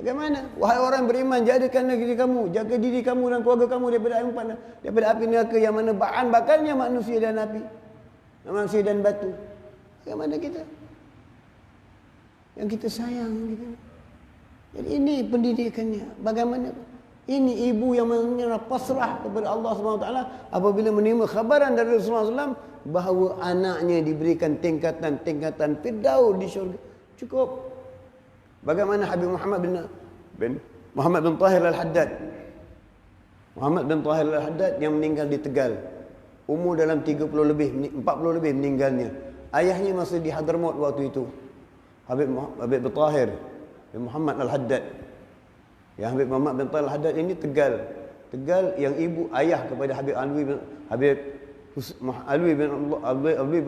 [SPEAKER 1] Bagaimana? Wahai orang beriman, jagakan negeri kamu, jaga diri kamu dan keluarga kamu daripada api neraka yang mana bahan bakarnya manusia dan api. Manusia dan batu. Bagaimana kita? Yang kita sayang gitu. Jadi ini pendidikannya. Bagaimana? Ini ibu yang menyerah pasrah kepada Allah SWT apabila menerima khabaran dari Rasulullah SAW bahawa anaknya diberikan tingkatan-tingkatan firdaus di syurga. Cukup. Bagaimana Habib Muhammad bin Tahir Al-Haddad. Muhammad bin Tahir Al-Haddad yang meninggal di Tegal. Umur dalam 40 lebih meninggalnya. Ayahnya masih di Hadramaut waktu itu. Habib bin Tahir bin Muhammad Al-Haddad. Yang Habib Muhammad bin Tahir Al-Haddad ini Tegal yang ibu ayah kepada Habib Alwi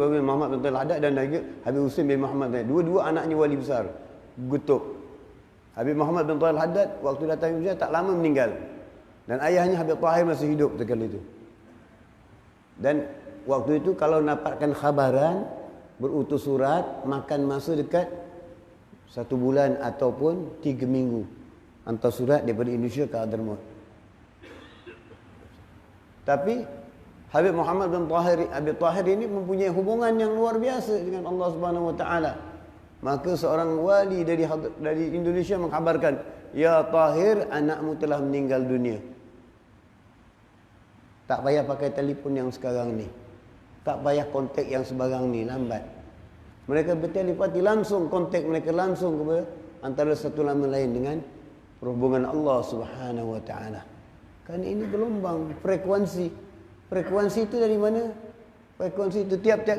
[SPEAKER 1] bin Muhammad bin Tahir Al-Haddad dan lagi Habib Husain bin Muhammad. Dua-dua anaknya wali besar. Gutuk. Habib Muhammad bin Tahir Al-Haddad waktu datang Indonesia tak lama meninggal. Dan ayahnya Habib Tahir masih hidup ketika itu. Dan waktu itu kalau dapatkan khabaran, berutus surat, makan masa dekat 1 bulan ataupun 3 minggu. Hantar surat daripada Indonesia ke Hadramaut. Tapi Habib Muhammad bin Abi Tahir ini mempunyai hubungan yang luar biasa dengan Allah Subhanahu wa taala. Maka seorang wali dari Indonesia mengkhabarkan, "Ya Tahir, anakmu telah meninggal dunia." Tak payah pakai telefon yang sekarang ni. Tak payah kontak yang sebarang ni, lambat. Mereka bertelepati langsung, kontak mereka langsung kepada antara satu sama lain dengan perhubungan Allah Subhanahu wa taala. Kan ini gelombang frekuensi. Frekuensi itu dari mana? Frekuensi itu tiap-tiap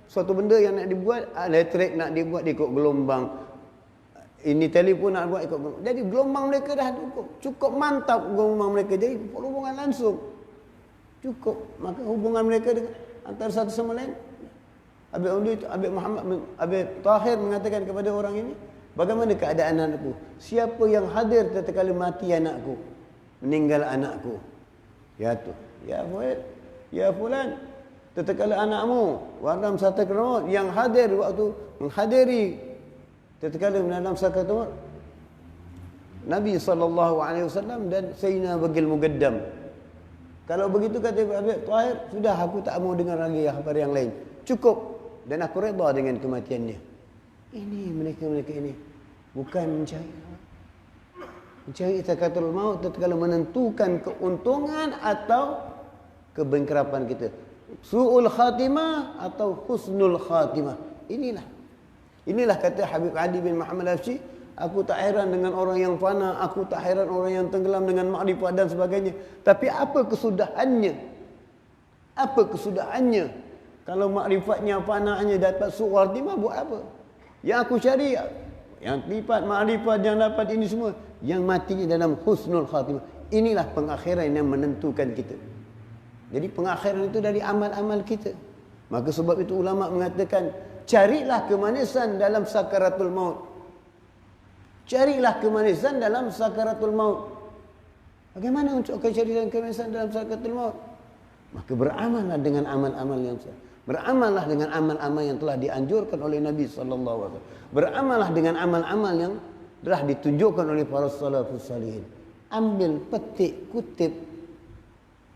[SPEAKER 1] suatu benda yang nak dibuat, elektrik nak dibuat ikut gelombang. Ini telefon nak buat ikut gelombang. Jadi gelombang mereka dah cukup mantap gelombang mereka. Jadi hubungan langsung cukup. Maka hubungan mereka dengan antara satu sama lain. Habib Muhammad Habib Tahir mengatakan kepada orang ini, bagaimana keadaan anakku? Siapa yang hadir tatkala mati anakku? Meninggal anakku. Ya tu. Ya Fuad, ya fulan, tatkala anakmu dalam sakaratul maut yang hadir waktu menghadiri tatkala dalam sakaratul maut Nabi SAW dan Sayyidina Bagil Mugaddam. Kalau begitu kata Habib Tahir, sudah aku tak mau dengar lagi khabar yang lain. Cukup dan aku redha dengan kematiannya. Ini mereka ini bukan mencari sakaratul maut tatkala menentukan keuntungan atau kebengkarapan kita, su'ul khatimah atau husnul khatimah. Inilah kata Habib Ali bin Muhammad Al-Habsyi, aku tak heran dengan orang yang fana, aku tak heran orang yang tenggelam dengan makrifat dan sebagainya, tapi apa kesudahannya? Apa kesudahannya? Kalau makrifatnya, fanaannya dapat su'ul khatimah, buat apa? Yang aku cari, yang lipat makrifat, yang dapat ini semua, yang matinya dalam husnul khatimah. Inilah pengakhiran yang menentukan kita. Jadi pengakhiran itu dari amal-amal kita. Maka sebab itu ulama mengatakan, carilah kemanisan dalam sakaratul maut. Carilah kemanisan dalam sakaratul maut. Bagaimana untuk kau cari kemanisan dalam sakaratul maut? Maka beramallah dengan amal-amal yang sah. Beramallah dengan amal-amal yang telah dianjurkan oleh Nabi sallallahu alaihi wasallam. Beramallah dengan amal-amal yang telah ditunjukkan oleh para salafus salihin. Ambil, petik, kutip.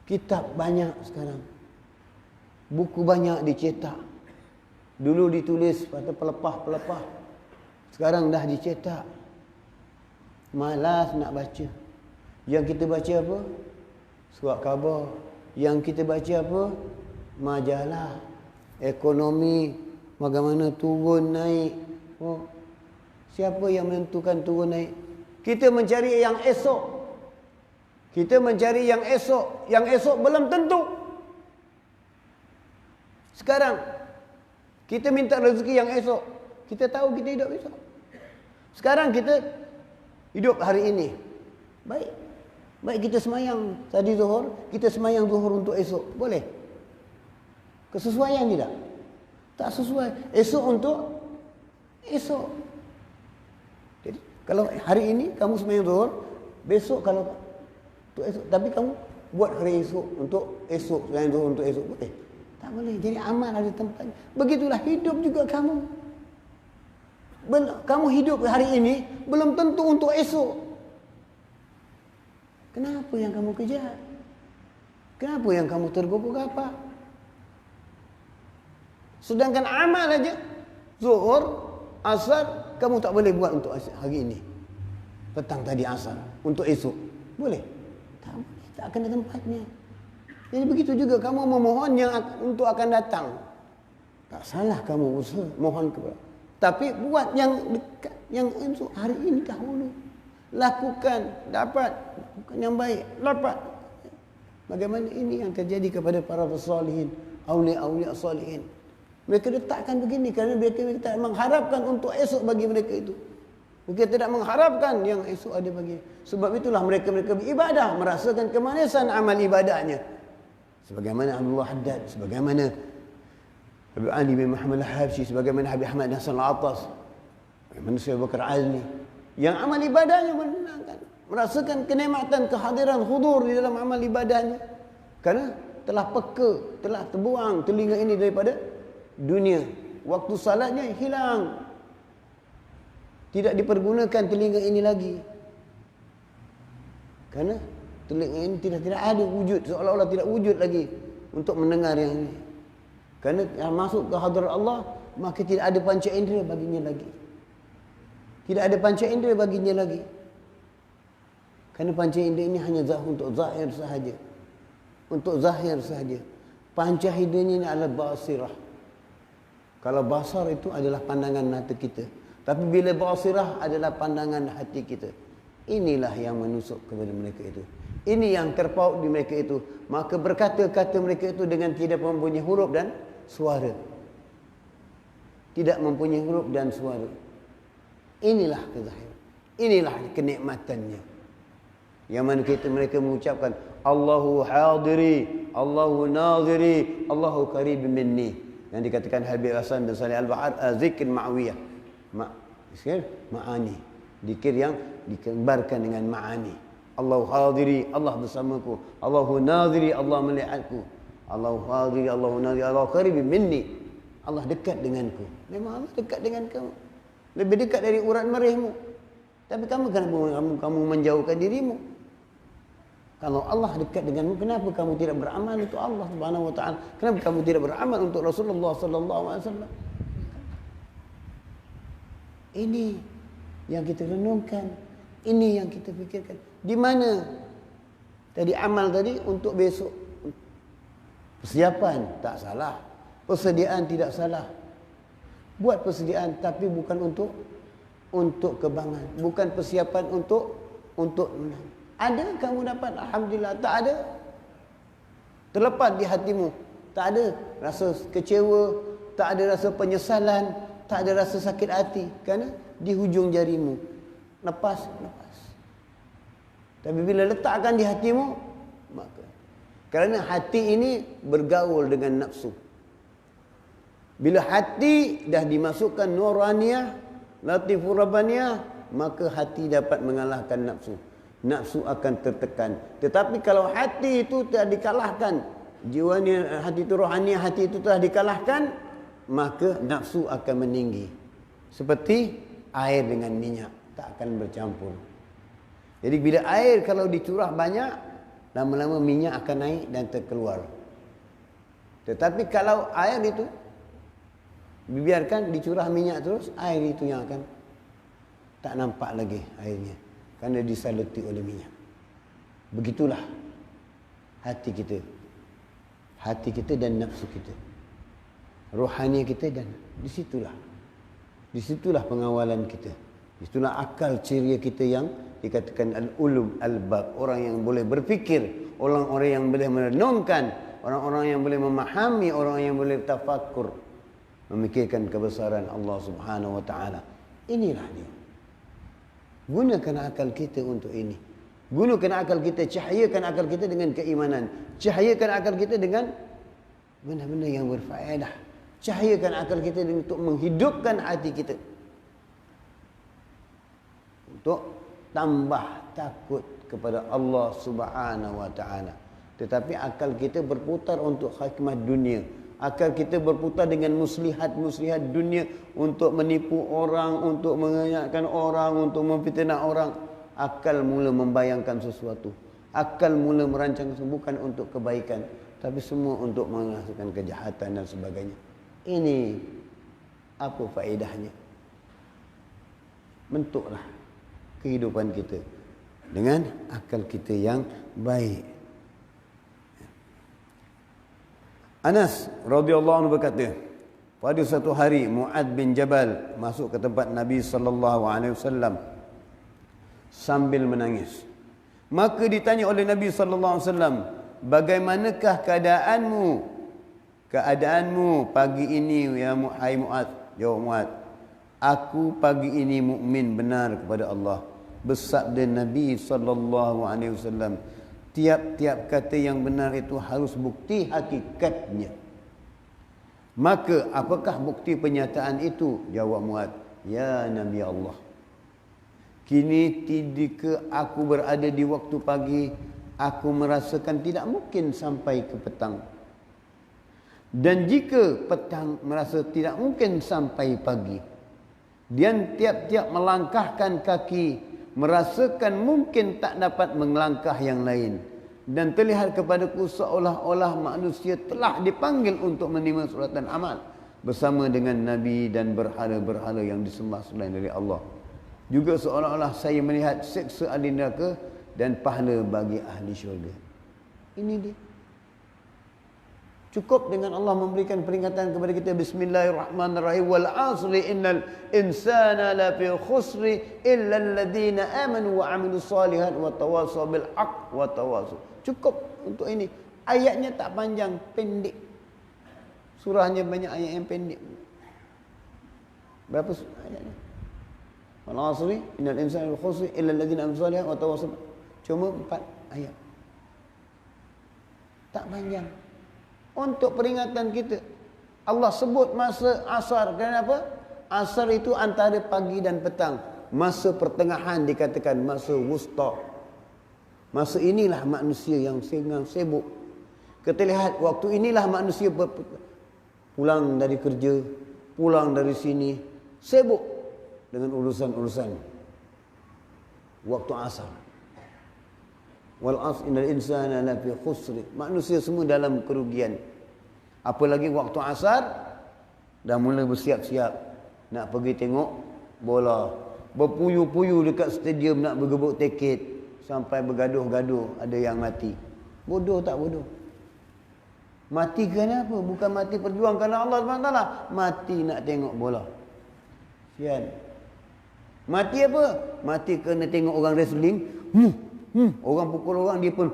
[SPEAKER 1] Kitab banyak sekarang. Buku banyak dicetak. Dulu ditulis pada pelepah-pelepah. Sekarang dah dicetak. Malas nak baca. Yang kita baca apa? Surat khabar. Yang kita baca apa? Majalah. Ekonomi. Bagaimana turun naik. Oh. Siapa yang menentukan turun naik? Kita mencari yang esok. Kita mencari yang esok. Yang esok belum tentu. Sekarang, kita minta rezeki yang esok. Kita tahu kita hidup esok. Sekarang kita hidup hari ini. Baik. Baik kita semayang tadi zuhur. Kita semayang zuhur untuk esok. Boleh? Kesesuaian tidak? Tak sesuai. Esok untuk esok. Jadi, kalau hari ini kamu semayang zuhur. Besok kalau untuk esok. Tapi kamu buat hari esok untuk esok, selain zuhur untuk esok, boleh? Tak boleh. Jadi amal ada tempatnya. Begitulah hidup juga kamu. Kamu hidup hari ini belum tentu untuk esok. Kenapa yang kamu kejar? Kenapa yang kamu tergopoh-gapak? Sedangkan amal aja, zuhur, asar, kamu tak boleh buat untuk hari ini. Petang tadi asar, untuk esok. Boleh? Tak akan ada tempatnya. Jadi begitu juga kamu memohon yang untuk akan datang. Tak salah kamu usaha mohon kepada. Tapi buat yang dekat, yang untuk hari ini dahulu. Lakukan, dapat. Lakukan yang baik, dapat. Bagaimana ini yang terjadi kepada para salihin, awliya-awliya salihin. Mereka letakkan begini kerana mereka tak mengharapkan untuk esok bagi mereka itu. Mereka tidak mengharapkan yang esok ada bagi. Sebab itulah mereka beribadah, merasakan kemanisan amal ibadahnya. Sebagaimana Abdullah Haddad, sebagaimana Habib Ali bin Muhammad Al-Habsyi, sebagaimana Habib Ahmad Nasr Al-Attas, bagaimana Syekh Bakar Azmi, yang amal ibadahnya menenangkan, merasakan kenikmatan kehadiran hudur di dalam amal ibadahnya. Kerana telah peka, telah terbuang telinga ini daripada dunia. Waktu salatnya hilang. Tidak dipergunakan telinga ini lagi. Kerana telinga ini tidak ada wujud, seolah-olah tidak wujud lagi. untuk mendengar yang ini. Kerana yang masuk ke hadrat Allah, maka tidak ada panca indera baginya lagi. Tidak ada panca indera baginya lagi. Kerana panca indera ini hanya untuk zahir sahaja. Untuk zahir sahaja. Panca inderanya ini adalah basirah. Kalau basar itu adalah pandangan mata kita. Tapi bila basirah adalah pandangan hati kita. Inilah yang menusuk kepada mereka itu. Ini yang terpaut di mereka itu. Maka berkata-kata mereka itu dengan tidak mempunyai huruf dan suara. Tidak mempunyai huruf dan suara. Inilah kezahiran. Inilah kenikmatannya. Yang mana mereka mengucapkan Allahu hadiri, Allahu naziri, Allahu qarib minni. Yang dikatakan Habib Hasan bin Salih Al-Bahar, zikr ma'wiyah. Ma'ani. Zikir yang dikembarkan dengan ma'ani. Allahu hadiri, Allah bersamaku. Allahu naziri, Allah melihatku. Allahu hadiri, Allahu naziri, Allahu qarib minni. Allah dekat denganku. Memang Allah dekat dengan kamu. Lebih dekat dari urat merihmu. Tapi kamu menjauhkan dirimu. Kalau Allah dekat denganmu, kenapa kamu tidak beramal untuk Allah Subhanahu wa taala? Kenapa kamu tidak beramal untuk Rasulullah sallallahu alaihi wasallam? Ini yang kita renungkan, ini yang kita fikirkan. Di mana tadi amal tadi untuk besok? Persiapan tak salah, persediaan tidak salah. Buat persediaan tapi bukan untuk kebangan, bukan persiapan untuk menang. Ada kamu dapat, alhamdulillah. Tak ada, terlepas di hatimu. Tak ada rasa kecewa, tak ada rasa penyesalan, tak ada rasa sakit hati kerana di hujung jarimu. Lepas. Tapi bila letakkan di hatimu, maka kerana hati ini bergaul dengan nafsu. Bila hati dah dimasukkan nuraniyah, latifur rabbaniyah, maka hati dapat mengalahkan nafsu. Nafsu akan tertekan. Tetapi kalau hati itu telah dikalahkan, jiwanya, hati itu rohaniah, hati itu telah dikalahkan, maka nafsu akan meninggi. Seperti air dengan minyak, tak akan bercampur. Jadi bila air kalau dicurah banyak, lama-lama minyak akan naik dan terkeluar. Tetapi kalau air itu dibiarkan dicurah minyak terus, air itu yang akan tak nampak lagi airnya. Kerana disaluti oleh minyak. Begitulah hati kita. Hati kita dan nafsu kita. Rohani kita dan disitulah pengawalan kita. Disitulah akal ceria kita yang dikatakan al-ulum al-bab. Orang yang boleh berfikir. Orang-orang yang boleh merenungkan. Orang-orang yang boleh memahami. Orang yang boleh tafakur. Memikirkan kebesaran Allah Subhanahu wa ta'ala. Inilah dia. Gunakan akal kita untuk ini. Gunakan akal kita, cahayakan akal kita dengan keimanan. Cahayakan akal kita dengan benda-benda yang berfaedah. Cahayakan akal kita untuk menghidupkan hati kita. Untuk tambah takut kepada Allah Subhanahu wa taala. Tetapi akal kita berputar untuk hikmah dunia. Akal kita berputar dengan muslihat-muslihat dunia untuk menipu orang, untuk mengenyakkan orang, untuk memfitnah orang. Akal mula membayangkan sesuatu. Akal mula merancang sesuatu bukan untuk kebaikan, tapi semua untuk menghasilkan kejahatan dan sebagainya. Ini apa faedahnya? Bentuklah kehidupan kita dengan akal kita yang baik. Anas radhiyallahu anhu berkata, pada satu hari Mu'adz bin Jabal masuk ke tempat Nabi sallallahu alaihi wasallam sambil menangis. Maka ditanya oleh Nabi sallallahu alaihi wasallam, "Bagaimanakah keadaanmu? Keadaanmu pagi ini ya Mu'adz?" Jawab Mu'adz, "Aku pagi ini mukmin benar kepada Allah." Bersabda Nabi sallallahu alaihi wasallam, tiap-tiap kata yang benar itu harus bukti hakikatnya. Maka apakah bukti penyataan itu? Jawab Mu'adz, "Ya Nabi Allah, kini ketika aku berada di waktu pagi, aku merasakan tidak mungkin sampai ke petang. Dan jika petang merasa tidak mungkin sampai pagi. Dan tiap-tiap melangkahkan kaki, merasakan mungkin tak dapat melangkah yang lain. dan terlihat kepadaku seolah-olah manusia telah dipanggil untuk menerima suratan amal bersama dengan nabi dan berhala-berhala yang disembah selain dari Allah. Juga seolah-olah saya melihat seksa ahli neraka dan pahala bagi ahli syurga. Ini dia. Cukup dengan Allah memberikan peringatan kepada kita, bismillahirrahmanirrahim, wal asri innal insana lafi khusri illa alladhina amanu wa amilus solihat wa tawasaw bil haqq wa tawasaw. Cukup untuk ini. Ayatnya tak panjang, pendek. Surahnya banyak ayat yang pendek. Berapa ayatnya? Wal asri innal insana lafi khusri illa alladhina amanu solihat wa tawasaw. Cuma 4 ayat. Tak panjang. Untuk peringatan kita. Allah sebut masa asar. Kenapa? Asar itu antara pagi dan petang. Masa pertengahan dikatakan masa wusta. Masa inilah manusia yang sibuk. Kita lihat waktu inilah manusia pulang dari kerja, pulang dari sini, sibuk dengan urusan-urusan. Waktu asar. Wal asr innal insana lafi khusr. Manusia semua dalam kerugian. Apalagi waktu asar dah mula bersiap-siap nak pergi tengok bola. Berpuyu-puyu dekat stadium nak bergebuk tiket sampai bergaduh-gaduh, ada yang mati. Bodoh tak bodoh? Mati kenapa? Bukan mati perjuang kerana Allah SWT. Mati nak tengok bola. Sian. Mati apa? Mati kerana tengok orang wrestling. Orang pukul orang, dia pun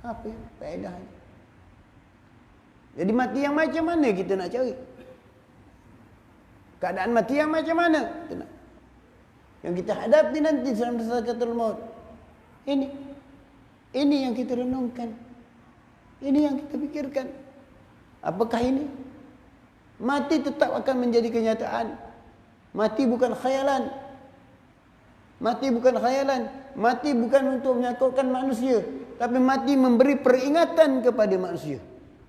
[SPEAKER 1] apa faedah? Jadi mati yang macam mana kita nak cari? Keadaan mati yang macam mana kita nak? Yang kita hadapi nanti dalam sakaratul maut. Ini yang kita renungkan. Ini yang kita fikirkan. Apakah ini? Mati tetap akan menjadi kenyataan. Mati bukan khayalan. Mati bukan khayalan. Mati bukan untuk menyakutkan manusia. Tapi mati memberi peringatan kepada manusia.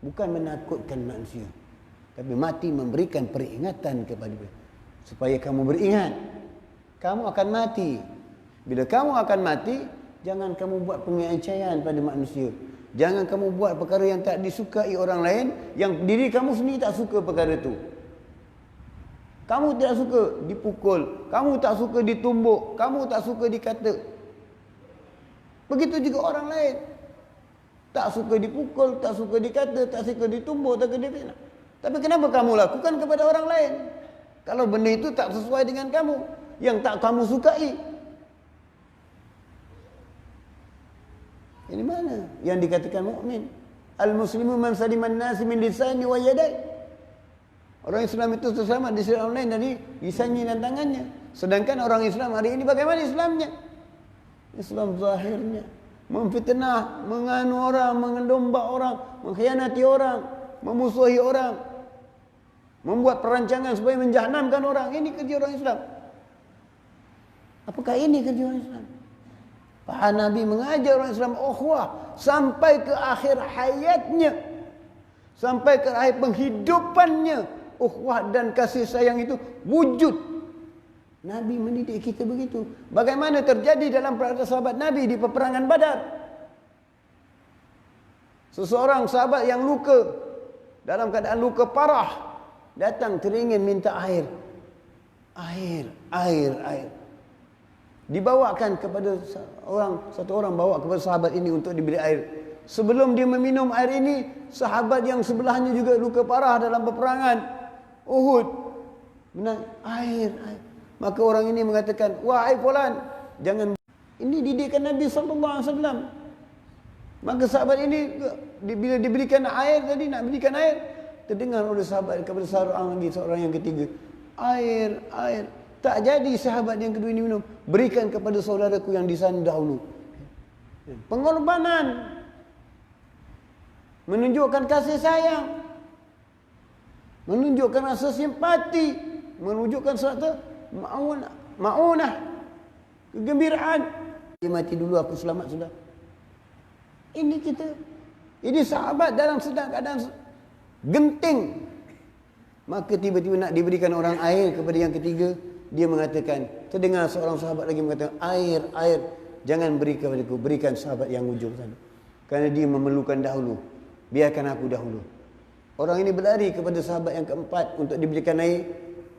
[SPEAKER 1] Bukan menakutkan manusia. Tapi mati memberikan peringatan kepada manusia. Supaya kamu beringat. Kamu akan mati. Bila kamu akan mati, jangan kamu buat penganiayaan pada manusia. Jangan kamu buat perkara yang tak disukai orang lain, yang diri kamu sendiri tak suka perkara itu. Kamu tidak suka dipukul, kamu tak suka ditumbuk, kamu tak suka dikata. Begitu juga orang lain. Tak suka dipukul, tak suka dikata, tak suka ditumbuk, tak suka difitnah. Tapi kenapa kamu lakukan kepada orang lain? Kalau benda itu tak sesuai dengan kamu, yang tak kamu sukai. Ini mana yang dikatakan mukmin? Al-muslimu man saliman nasi min lisani wa yadai. Orang Islam itu selamat di sisi orang lain dari lisannya dan tangannya. Sedangkan orang Islam hari ini bagaimana Islamnya? Islam zahirnya memfitnah, menganu orang, mendomba orang, mengkhianati orang, memusuhi orang, membuat perancangan supaya menjahanamkan orang. Ini kerja orang Islam. Apakah ini kerja orang Islam? Pak Nabi mengajar orang Islam ukhuwah sampai ke akhir hayatnya, sampai ke akhir penghidupannya. Ukhuwah dan kasih sayang itu wujud. Nabi mendidik kita begitu. Bagaimana terjadi dalam para sahabat Nabi di peperangan Badar? Seseorang sahabat yang luka, dalam keadaan luka parah, datang teringin minta air. Air. Dibawakan kepada satu orang bawa kepada sahabat ini untuk diberi air. Sebelum dia meminum air ini, sahabat yang sebelahnya juga luka parah dalam peperangan Uhud, menang air. Maka orang ini mengatakan, wahai fulan, jangan. Ini didikan Nabi SAW. Maka sahabat ini bila diberikan air tadi, nak berikan air, terdengar oleh sahabat kepada seorang yang ketiga, air. Tak jadi sahabat yang kedua ini minum, berikan kepada saudaraku yang di sana dahulu. Pengorbanan, menunjukkan kasih sayang, menunjukkan rasa simpati, menunjukkan satu ma'unah, kegembiraan. Dia mati dulu, aku selamat sudah. Ini kita. Ini sahabat dalam sedang keadaan genting. Maka tiba-tiba nak diberikan orang air kepada yang ketiga, dia mengatakan, terdengar seorang sahabat lagi mengatakan, air. jangan beri kepadaku, berikan sahabat yang ujung sana. Kerana dia memerlukan dahulu. Biarkan aku dahulu. Orang ini berlari kepada sahabat yang keempat untuk diberikan air,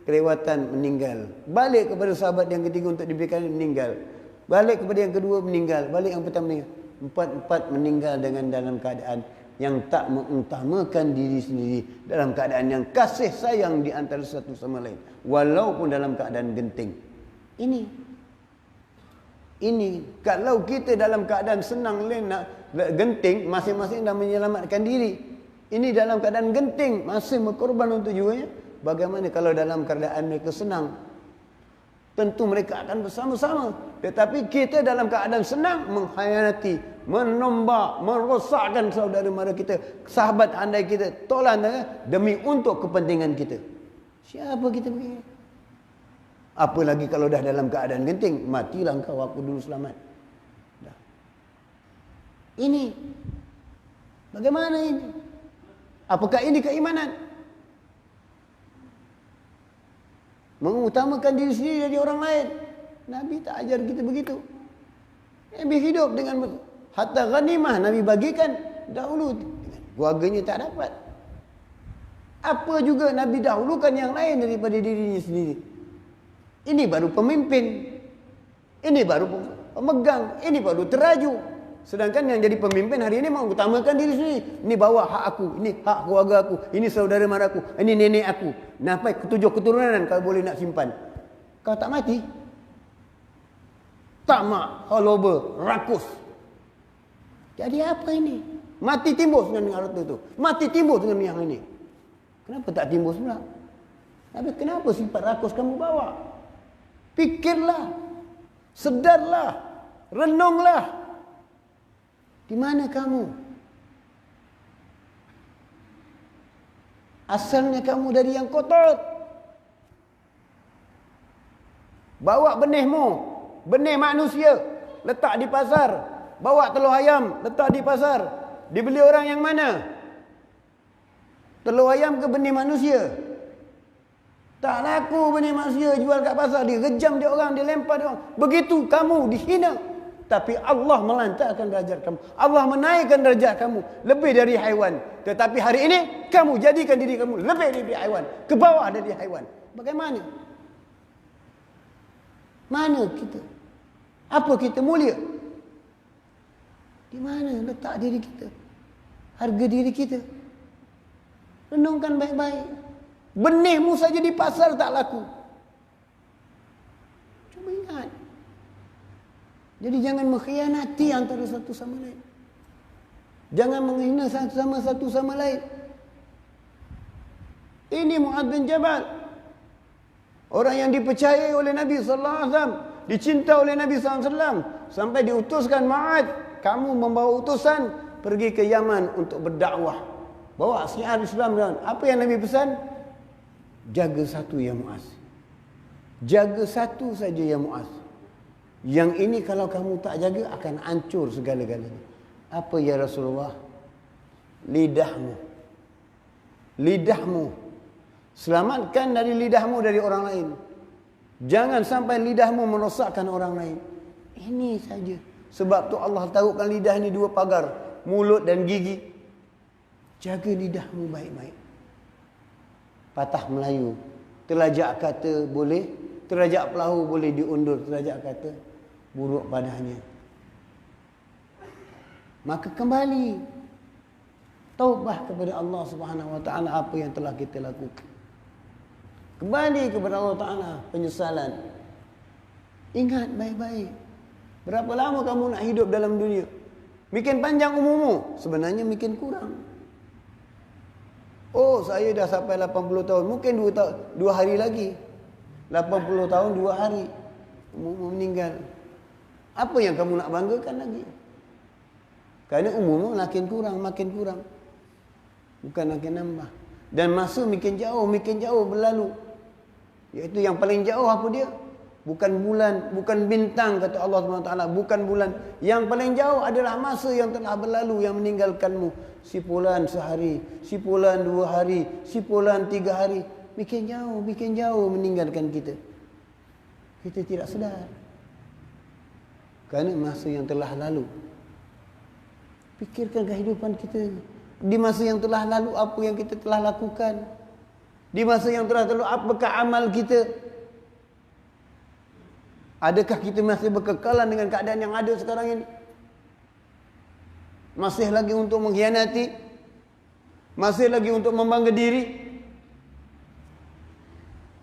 [SPEAKER 1] kelewatan, meninggal. Balik kepada sahabat yang ketiga untuk diberikan air, meninggal. Balik kepada yang kedua, meninggal. Balik yang pertama, meninggal. Empat meninggal dengan dalam keadaan yang tak mengutamakan diri sendiri, dalam keadaan yang kasih sayang di antara satu sama lain, walaupun dalam keadaan genting. Ini kalau kita dalam keadaan senang nak genting, masing-masing dah menyelamatkan diri. Ini dalam keadaan genting masih berkorban untuk jiwanya. Bagaimana kalau dalam keadaan mereka senang? Tentu mereka akan bersama-sama. Tetapi kita dalam keadaan senang mengkhianati, menombak, merosakkan saudara mara kita, sahabat andai kita, tolak demi untuk kepentingan kita. Siapa kita begini? Apalagi kalau dah dalam keadaan genting, matilah engkau, aku dulu selamat. Dah. Ini bagaimana ini? Apakah ini keimanan? Mengutamakan diri sendiri dari orang lain. Nabi tak ajar kita begitu. Nabi hidup dengan harta ghanimah Nabi bagikan dahulu. Keluarganya tak dapat. Apa juga Nabi dahulukan yang lain daripada dirinya sendiri. Ini baru pemimpin. Ini baru pemegang. Ini baru teraju. Sedangkan yang jadi pemimpin hari ini mengutamakan diri sendiri. Ini bawa hak aku, ini hak keluarga aku, ini saudara maraku, ini nenek aku. Sampai ketujuh keturunan kalau boleh nak simpan. Kau tak mati. Tamak, haloba, rakus. Jadi apa ini? Mati timbus dengan harta itu. Mati timbus dengan yang ini. Kenapa tak timbus pula? Tapi kenapa sifat rakus kamu bawa? Fikirlah. Sedarlah. Renunglah. Di mana kamu? Asalnya kamu dari yang kotor. Bawa benihmu, benih manusia, letak di pasar. Bawa telur ayam, letak di pasar. Dibeli orang yang mana? Telur ayam ke benih manusia? Tak laku benih manusia jual kat pasar. Dia rejam dia orang, dia lempar dia orang. Begitu kamu dihina. Tapi Allah melantarkan derajat kamu. Allah menaikkan derajat kamu lebih dari haiwan. Tetapi hari ini kamu jadikan diri kamu lebih dari haiwan, ke bawah dari haiwan. Bagaimana? Mana kita? Apa kita mulia? Di mana letak diri kita? Harga diri kita? Renungkan baik-baik. Benihmu saja di pasar tak laku. Cuba ingat. Jadi jangan mengkhianati antara satu sama lain. Jangan menghina satu sama lain. Ini Mu'adz bin Jabal. Orang yang dipercayai oleh Nabi sallallahu alaihi wasallam, dicinta oleh Nabi sallallahu alaihi wasallam, sampai diutuskan, Mu'adz, kamu membawa utusan pergi ke Yaman untuk berdakwah. Bawa syiar Islam. Apa yang Nabi pesan? Jaga satu ya Mu'adz. Jaga satu saja ya Mu'adz. Yang ini kalau kamu tak jaga akan hancur segala-galanya. Apa ya Rasulullah? Lidahmu. Lidahmu. Selamatkan dari lidahmu dari orang lain. Jangan sampai lidahmu merosakkan orang lain. Ini saja. Sebab tu Allah taruhkan lidah ni dua pagar. Mulut dan gigi. Jaga lidahmu baik-baik. Patah Melayu. Terlajak kata boleh. Terlajak perahu boleh diundur. Terlajak kata buruk padanya. Maka kembali taubah kepada Allah Subhanahu wa taala apa yang telah kita lakukan. Kembali kepada Allah Taala, penyesalan. Ingat baik-baik. Berapa lama kamu nak hidup dalam dunia? Makin panjang umurmu, sebenarnya makin kurang. Oh, saya dah sampai 80 tahun, mungkin 2 hari lagi. 80 tahun 2 hari umurmu meninggal. Apa yang kamu nak banggakan lagi? Kerana umurmu makin kurang. Bukan makin nambah. Dan masa makin jauh berlalu. Iaitu yang paling jauh apa dia? Bukan bulan, bukan bintang, kata Allah SWT. Bukan bulan. Yang paling jauh adalah masa yang telah berlalu yang meninggalkanmu. Si fulan sehari, si fulan 2 hari, si fulan 3 hari. Makin jauh meninggalkan kita. Kita tidak sedar. Kerana masa yang telah lalu. Fikirkan kehidupan kita. Di masa yang telah lalu, apa yang kita telah lakukan? Di masa yang telah lalu, apakah amal kita? Adakah kita masih berkekalan dengan keadaan yang ada sekarang ini? Masih lagi untuk mengkhianati? Masih lagi untuk membangga diri?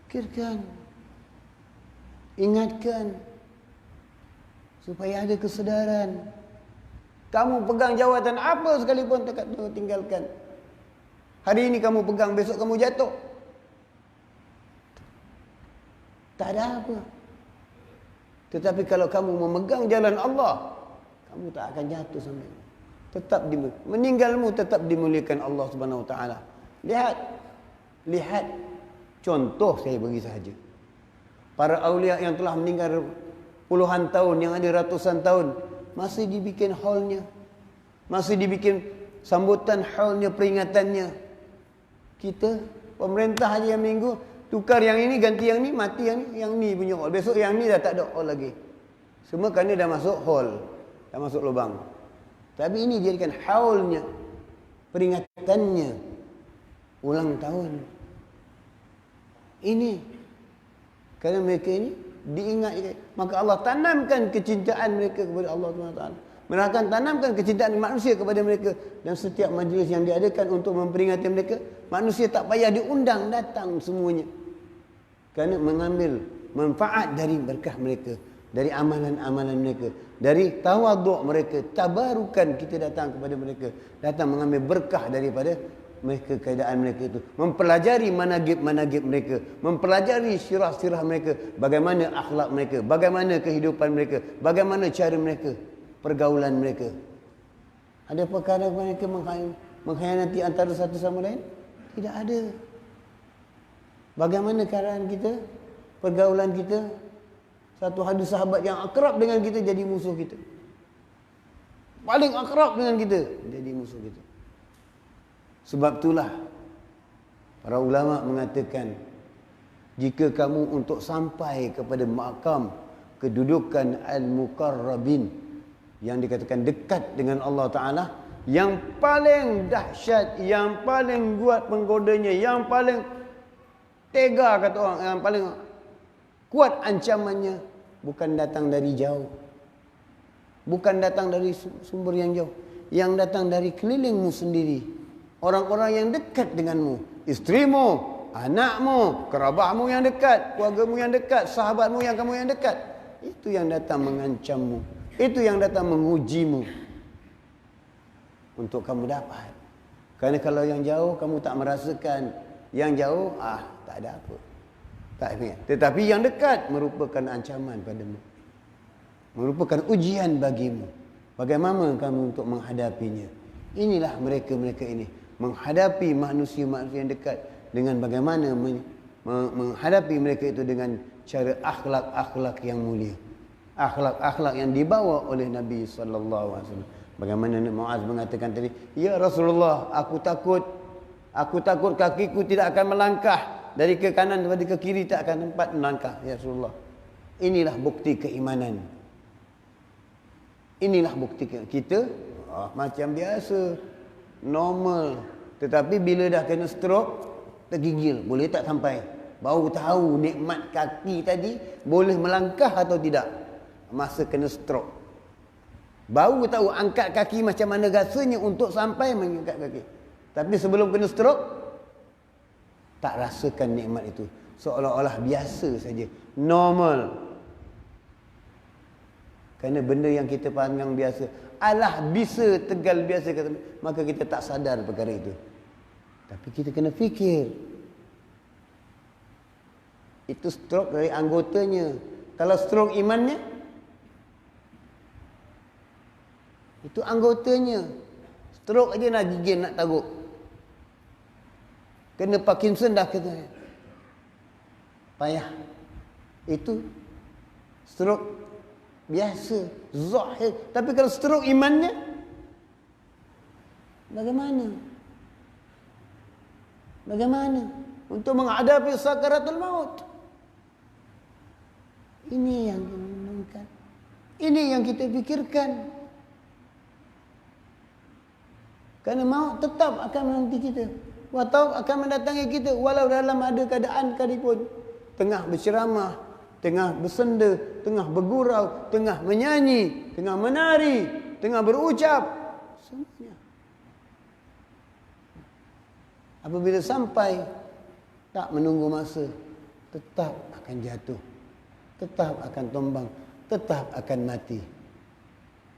[SPEAKER 1] Fikirkan. Ingatkan. Supaya ada kesedaran. Kamu pegang jawatan apa sekalipun tak tinggalkan. Hari ini kamu pegang, besok kamu jatuh. Tak ada apa. Tetapi kalau kamu memegang jalan Allah, kamu tak akan jatuh sampai. Tetap meninggalmu tetap dimuliakan Allah Subhanahu Wa Taala. Lihat contoh saya bagi sahaja. Para aulia yang telah meninggal puluhan tahun, yang ada ratusan tahun, masih dibikin haulnya, masih dibikin sambutan haulnya, peringatannya. Kita pemerintah aja yang minggu tukar yang ini, ganti yang ni, mati yang ni punya haul. Besok yang ni dah tak ada haul lagi. Semua kerana dah masuk haul, dah masuk lubang. Tapi ini dijadikan haulnya, peringatannya, ulang tahun. Ini kerana mereka ini diingat, maka Allah tanamkan kecintaan mereka kepada Allah SWT. Mereka akan tanamkan kecintaan manusia kepada mereka. Dan setiap majlis yang diadakan untuk memperingati mereka, manusia tak payah diundang, datang semuanya. Kerana mengambil manfaat dari berkah mereka, dari amalan-amalan mereka, dari tawaduk mereka, tabarukan kita datang kepada mereka, datang mengambil berkah daripada mereka, keadaan mereka itu, mempelajari managib mereka, mempelajari sirah-sirah mereka, bagaimana akhlak mereka, bagaimana kehidupan mereka, bagaimana cara mereka, pergaulan mereka. Ada perkara mereka mengkhianati antara satu sama lain? Tidak ada. Bagaimana keadaan kita, pergaulan kita? Satu hadis sahabat yang akrab dengan kita jadi musuh kita. Paling akrab dengan kita jadi musuh kita. Sebab itulah para ulama mengatakan, jika kamu untuk sampai kepada makam kedudukan al-muqarrabin, yang dikatakan dekat dengan Allah Ta'ala, yang paling dahsyat, yang paling kuat penggodanya, yang paling tega kata orang, yang paling kuat ancamannya, bukan datang dari jauh, bukan datang dari sumber yang jauh, yang datang dari kelilingmu sendiri. Orang-orang yang dekat denganmu, istrimu, anakmu, kerabatmu yang dekat, keluargamu yang dekat, sahabatmu yang kamu yang dekat, itu yang datang mengancammu, itu yang datang mengujimu untuk kamu dapat. Kerana kalau yang jauh kamu tak merasakan, yang jauh tak ada apa, tak ingat. Tetapi yang dekat merupakan ancaman padamu, merupakan ujian bagimu. Bagaimana kamu untuk menghadapinya? Inilah mereka-mereka ini menghadapi manusia-manusia yang dekat dengan bagaimana menghadapi mereka itu dengan cara akhlak-akhlak yang mulia, akhlak-akhlak yang dibawa oleh Nabi sallallahu alaihi wasallam. Bagaimana Muaz mengatakan tadi, ya Rasulullah, aku takut kakiku tidak akan melangkah dari ke kanan kepada ke kiri, tak akan sempat melangkah, ya Rasulullah. Inilah bukti keimanan. Inilah bukti kita macam biasa, normal. Tetapi bila dah kena stroke, tergigil, boleh tak sampai. Baru tahu nikmat kaki tadi boleh melangkah atau tidak masa kena stroke. Baru tahu angkat kaki macam mana rasanya untuk sampai mengangkat kaki. Tapi sebelum kena stroke, tak rasakan nikmat itu. Seolah-olah biasa saja, normal. Kerana benda yang kita pandang biasa, alah bisa Tegal biasa, maka kita tak sadar perkara itu. Tapi kita kena fikir, itu stroke dari anggotanya. Kalau stroke imannya, itu anggotanya. Stroke aja nak gigil, nak taruk. Kena Parkinson dah kena, payah. Itu stroke biasa, zahir. Tapi kalau stroke imannya, bagaimana untuk menghadapi sakaratul maut? Ini yang diinginkan. Ini yang kita fikirkan. Kerana maut tetap akan menanti kita. Atau akan mendatangi kita walau dalam ada keadaan sekalipun. Tengah berceramah, tengah bersenda, tengah bergurau, tengah menyanyi, tengah menari, tengah berucap. Semuanya. Apabila sampai, tak menunggu masa, tetap akan jatuh. Tetap akan tumbang. Tetap akan mati.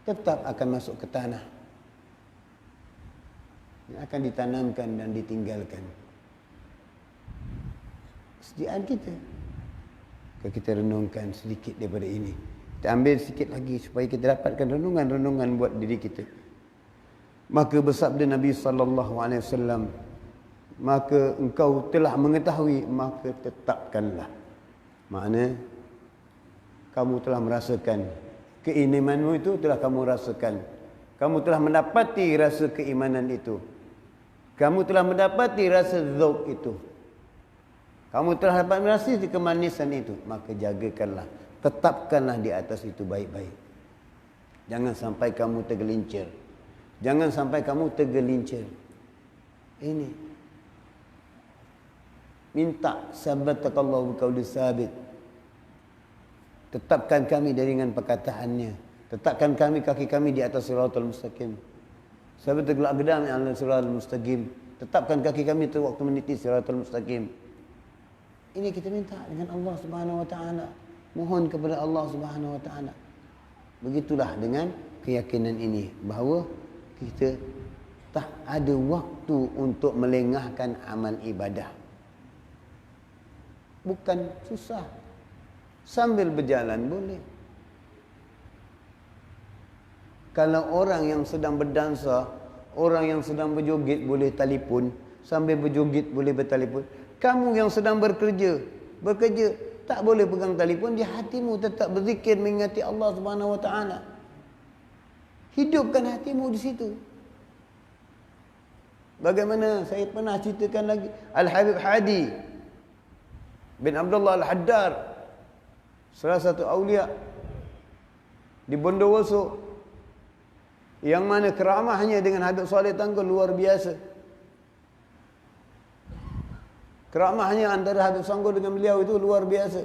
[SPEAKER 1] Tetap akan masuk ke tanah. Yang akan ditanamkan dan ditinggalkan. Kesediaan kita. Kalau kita renungkan sedikit daripada ini. Kita ambil sedikit lagi supaya kita dapatkan renungan-renungan buat diri kita. Maka bersabda Nabi SAW, maka engkau telah mengetahui, maka tetapkanlah. Makna kamu telah merasakan keimananmu itu, telah kamu rasakan. Kamu telah mendapati rasa keimanan itu. Kamu telah mendapati rasa zauq itu. Kamu telah dapat merasakan kemanisan itu. Maka jagakanlah, tetapkanlah di atas itu baik-baik. Jangan sampai kamu tergelincir. Jangan sampai kamu tergelincir. Ini. Minta sabatakallahu biqauli sabit. Tetapkan kami dengan perkataannya. Tetapkan kami, kaki kami di atas siratal mustaqim. Sabit al-aqdam ala siratal mustaqim. Tetapkan kaki kami waktu meniti siratal mustaqim. Ini kita minta dengan Allah Subhanahu wa taala. Mohon kepada Allah Subhanahu wa taala. Begitulah dengan keyakinan ini bahawa kita tak ada waktu untuk melengahkan amal ibadah. Bukan susah. Sambil berjalan boleh. Kalau orang yang sedang berdansa, orang yang sedang berjoget boleh telefon, sambil berjoget boleh bertelefon. Kamu yang sedang bekerja tak boleh pegang telefon, di hatimu tetap berzikir mengingati Allah Subhanahu wa taala. Hidupkan hatimu di situ. Bagaimana saya pernah ceritakan lagi, Al-Habib Hadi bin Abdullah Al-Haddar, salah satu awliya di Bondowoso, yang mana keramahnya dengan Habib Saleh Tanggul luar biasa. Keramahnya antara Habib Tanggul dengan beliau itu luar biasa.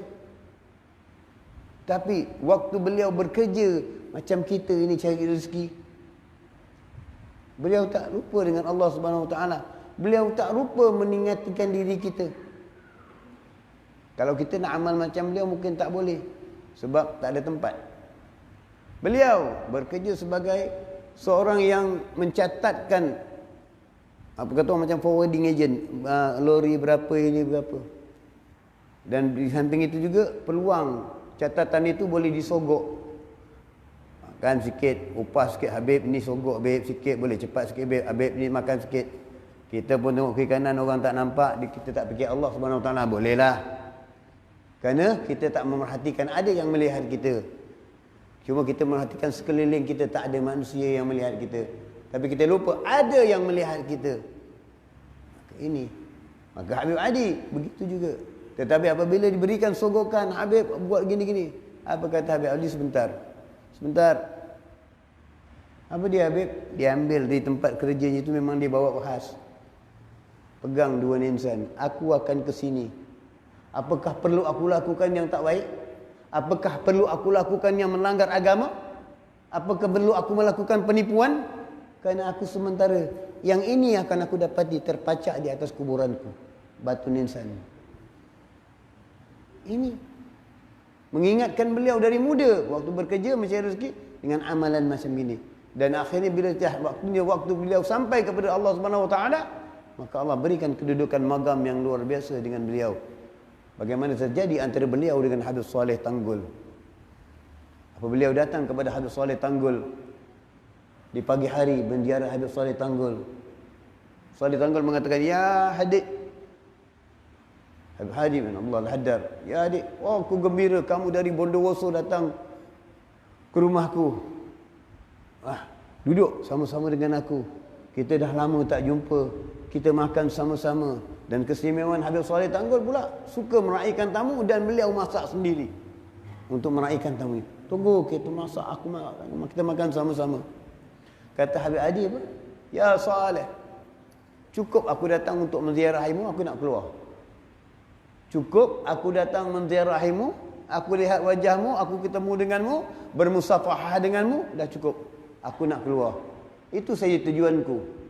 [SPEAKER 1] Tapi waktu beliau bekerja macam kita ini cari rezeki, beliau tak lupa dengan Allah Subhanahu Wa Taala. Beliau tak lupa mengingatkan diri kita. Kalau kita nak amal macam beliau mungkin tak boleh, sebab tak ada tempat. Beliau bekerja sebagai seorang yang mencatatkan, apa kata orang macam forwarding agent, lori berapa, ini berapa. Dan di samping itu juga peluang catatan itu boleh disogok. Makan sikit, upah sikit, Habib ni sogok Habib sikit, boleh cepat sikit Habib, Habib ni makan sikit. Kita pun tengok kiri kanan orang tak nampak, kita tak fikir Allah Subhanahu Wa Taala, bolehlah. Kerana kita tak memerhatikan ada yang melihat kita. Cuma kita merhatikan sekeliling kita, tak ada manusia yang melihat kita. Tapi kita lupa ada yang melihat kita. Maka ini. Maka Habib Adi begitu juga. Tetapi apabila diberikan sogokan, Habib buat gini-gini, apa kata Habib Adi? Sebentar. Apa dia Habib? Dia ambil di tempat kerjanya itu, memang dia bawa khas. Pegang dua insan. Aku akan ke sini. Apakah perlu aku lakukan yang tak baik? Apakah perlu aku lakukan yang melanggar agama? Apakah perlu aku melakukan penipuan? Kerana aku sementara yang ini akan aku dapati terpacak di atas kuburanku, batu nisan. Ini mengingatkan beliau dari muda waktu bekerja mencari rezeki dengan amalan macam ini. Dan akhirnya bila waktu beliau sampai kepada Allah Subhanahu Wa Taala, maka Allah berikan kedudukan magam yang luar biasa dengan beliau. Bagaimana terjadi antara beliau dengan Habib Saleh Tanggul. Apa beliau datang kepada Habib Saleh Tanggul di pagi hari menziarah Habib Saleh Tanggul. Saleh Tanggul mengatakan, "Ya Hadik." Habib Hadi bin Abdullah Al-Haddar, "Ya adik, oh aku gembira kamu dari Bondowoso datang ke rumahku. Duduk sama-sama dengan aku. Kita dah lama tak jumpa. Kita makan sama-sama." Dan keistimewaan Habib Saleh Tanggul pula suka meraihkan tamu, dan beliau masak sendiri untuk meraihkan tamu. Tunggu kita masak, kita makan sama-sama. Kata Habib Adi apa? Ya Saleh, cukup aku datang untuk menziarahimu, aku nak keluar. Cukup aku datang menziarahimu, aku lihat wajahmu, aku ketemu denganmu, bermusafahah denganmu, dah cukup. Aku nak keluar. Itu saja tujuanku.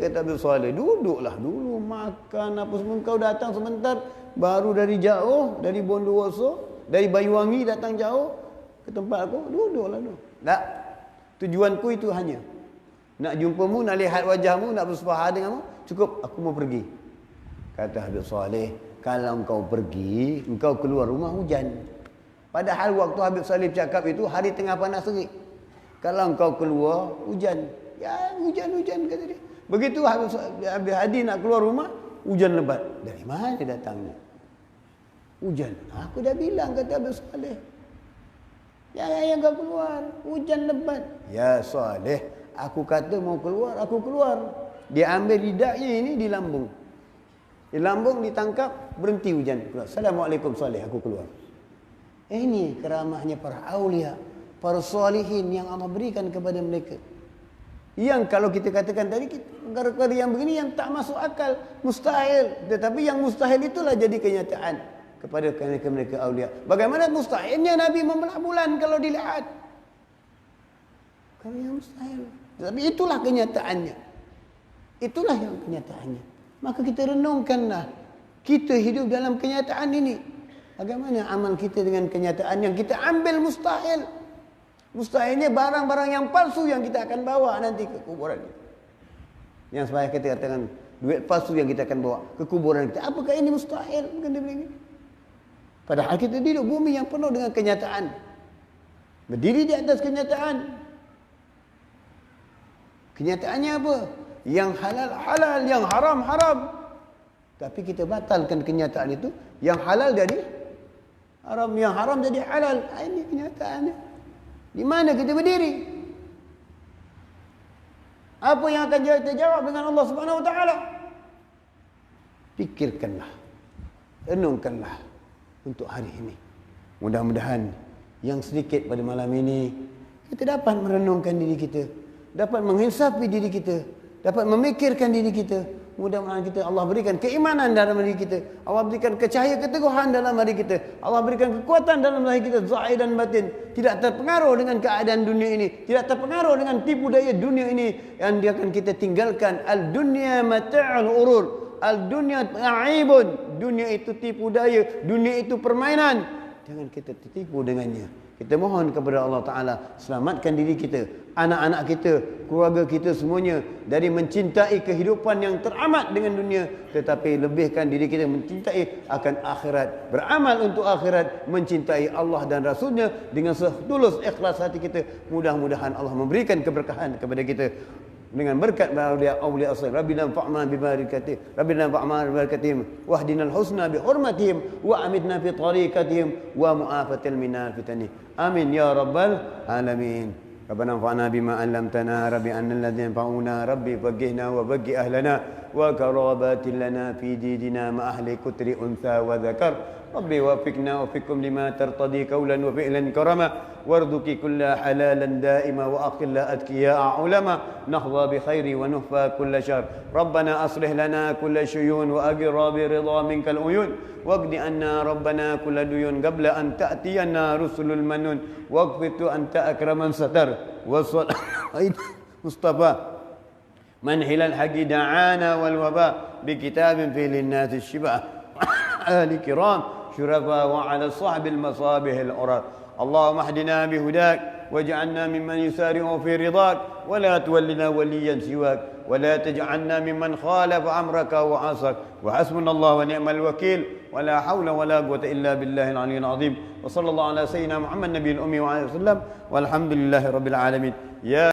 [SPEAKER 1] Kata Habib Saleh, duduklah dulu makan apa semua. Kau datang sebentar, baru dari jauh, dari Bondowoso, dari Banyuwangi datang jauh ke tempat aku, duduklah dulu. Tak, tujuanku itu hanya nak jumpamu, nak lihat wajahmu, nak bersepahah denganmu, cukup, aku mau pergi. Kata Habib Saleh, kalau engkau pergi, engkau keluar rumah hujan. Padahal waktu Habib Saleh cakap itu hari tengah panas terik. Kalau engkau keluar hujan, ya hujan-hujan kata dia. Begitu Habib Hadi nak keluar rumah, hujan lebat. Dari mana datangnya? Hujan. Aku dah bilang kata Habib Saleh. Yang kau keluar, hujan lebat. Ya Saleh, aku kata mau keluar, aku keluar. Dia ambil lidahnya ini di lambung. Di lambung ditangkap, berhenti hujan. Keluar. Assalamualaikum Saleh, aku keluar. Ini keramahnya para aulia, para salihin yang Allah berikan kepada mereka. Yang kalau kita katakan tadi, perkara yang begini yang tak masuk akal, mustahil. Tetapi yang mustahil itulah jadi kenyataan kepada mereka aulia. Bagaimana mustahilnya Nabi membelah bulan kalau dilihat? Kalau yang mustahil. Tetapi itulah kenyataannya. Itulah yang kenyataannya. Maka kita renungkanlah. Kita hidup dalam kenyataan ini. Bagaimana amal kita dengan kenyataan yang kita ambil mustahil? Mustahilnya barang-barang yang palsu yang kita akan bawa nanti ke kuburan. Yang supaya kita katakan duit palsu yang kita akan bawa ke kuburan kita. Apakah ini mustahil? Bukan demikian. Padahal kita hidup bumi yang penuh dengan kenyataan. Berdiri di atas kenyataan. Kenyataannya apa? Yang halal halal, yang haram haram. Tapi kita batalkan kenyataan itu. Yang halal jadi haram, yang haram jadi halal. Ini kenyataannya. Di mana kita berdiri? Apa yang akan kita jawab dengan Allah Subhanahu Wa Taala? Pikirkanlah, renungkanlah untuk hari ini. Mudah-mudahan yang sedikit pada malam ini kita dapat merenungkan diri kita, dapat menghisapi diri kita, dapat memikirkan diri kita. Mudah-mudahan kita Allah berikan keimanan dalam diri kita, Allah berikan kecahaya keteguhan dalam diri kita, Allah berikan kekuatan dalam diri kita, zahir dan batin, tidak terpengaruh dengan keadaan dunia ini, tidak terpengaruh dengan tipu daya dunia ini yang dia akan kita tinggalkan. Al dunya mata'ul urur, al dunya ta'ibun, dunia itu tipu daya, dunia itu permainan. Jangan kita tertipu dengannya. Kita mohon kepada Allah Ta'ala, selamatkan diri kita, anak-anak kita, keluarga kita semuanya dari mencintai kehidupan yang teramat dengan dunia, tetapi lebihkan diri kita mencintai akan akhirat, beramal untuk akhirat, mencintai Allah dan Rasulnya dengan setulus ikhlas hati kita. Mudah-mudahan Allah memberikan keberkahan kepada kita dengan berkat awliya as-salih. Rabbina fa'ma bi barakatihim, Rabbina fa'ma bi barakatihim, wahdinal husna bi hurmatihim, wa amitna fi tariqatihim, wa mu'afatil minal fitani. Amin ya rabbal alamin. Rabbana fa'na bima 'allamtana, rabbi annal ladzina fa'una, rabbi faghihna wa baghi ahlana wa karabatin lana fi didina ma ahli kutri untha wa dzakar. Rabbi wafiqna wa fikum lima tartadi qawlan wa fi'lan karama warzuqi kulla halalan daima wa aqilla atqiya ulama nahdha bi khairi wa nuhfa kulla syar. Rabbana aslih lana kulla syuyun wa aghra bi ridha minkal uyun waqdi anna rabbana kulla duyun qabla an ta'tiyana rusulul manun waqfitu anta akraman satar wa sallallahu mustafa man hilal haqi da'ana wal waba bi kitabin fi lin-nas ash-shiba ahli kiram شرفاء وعلى صعب المصابيح العراة. اللهم اهدنا بهداك واجعلنا ممن يسارع في رضاك ولا تولنا وليا سواك ولا تجعلنا ممن خالف امرك وعصاك وحسبنا الله ونعم الوكيل ولا حول ولا قوة الا بالله العلي العظيم وصلى الله على سيدنا محمد النبي الامي وعلى اله وسلم والحمد لله رب العالمين. يا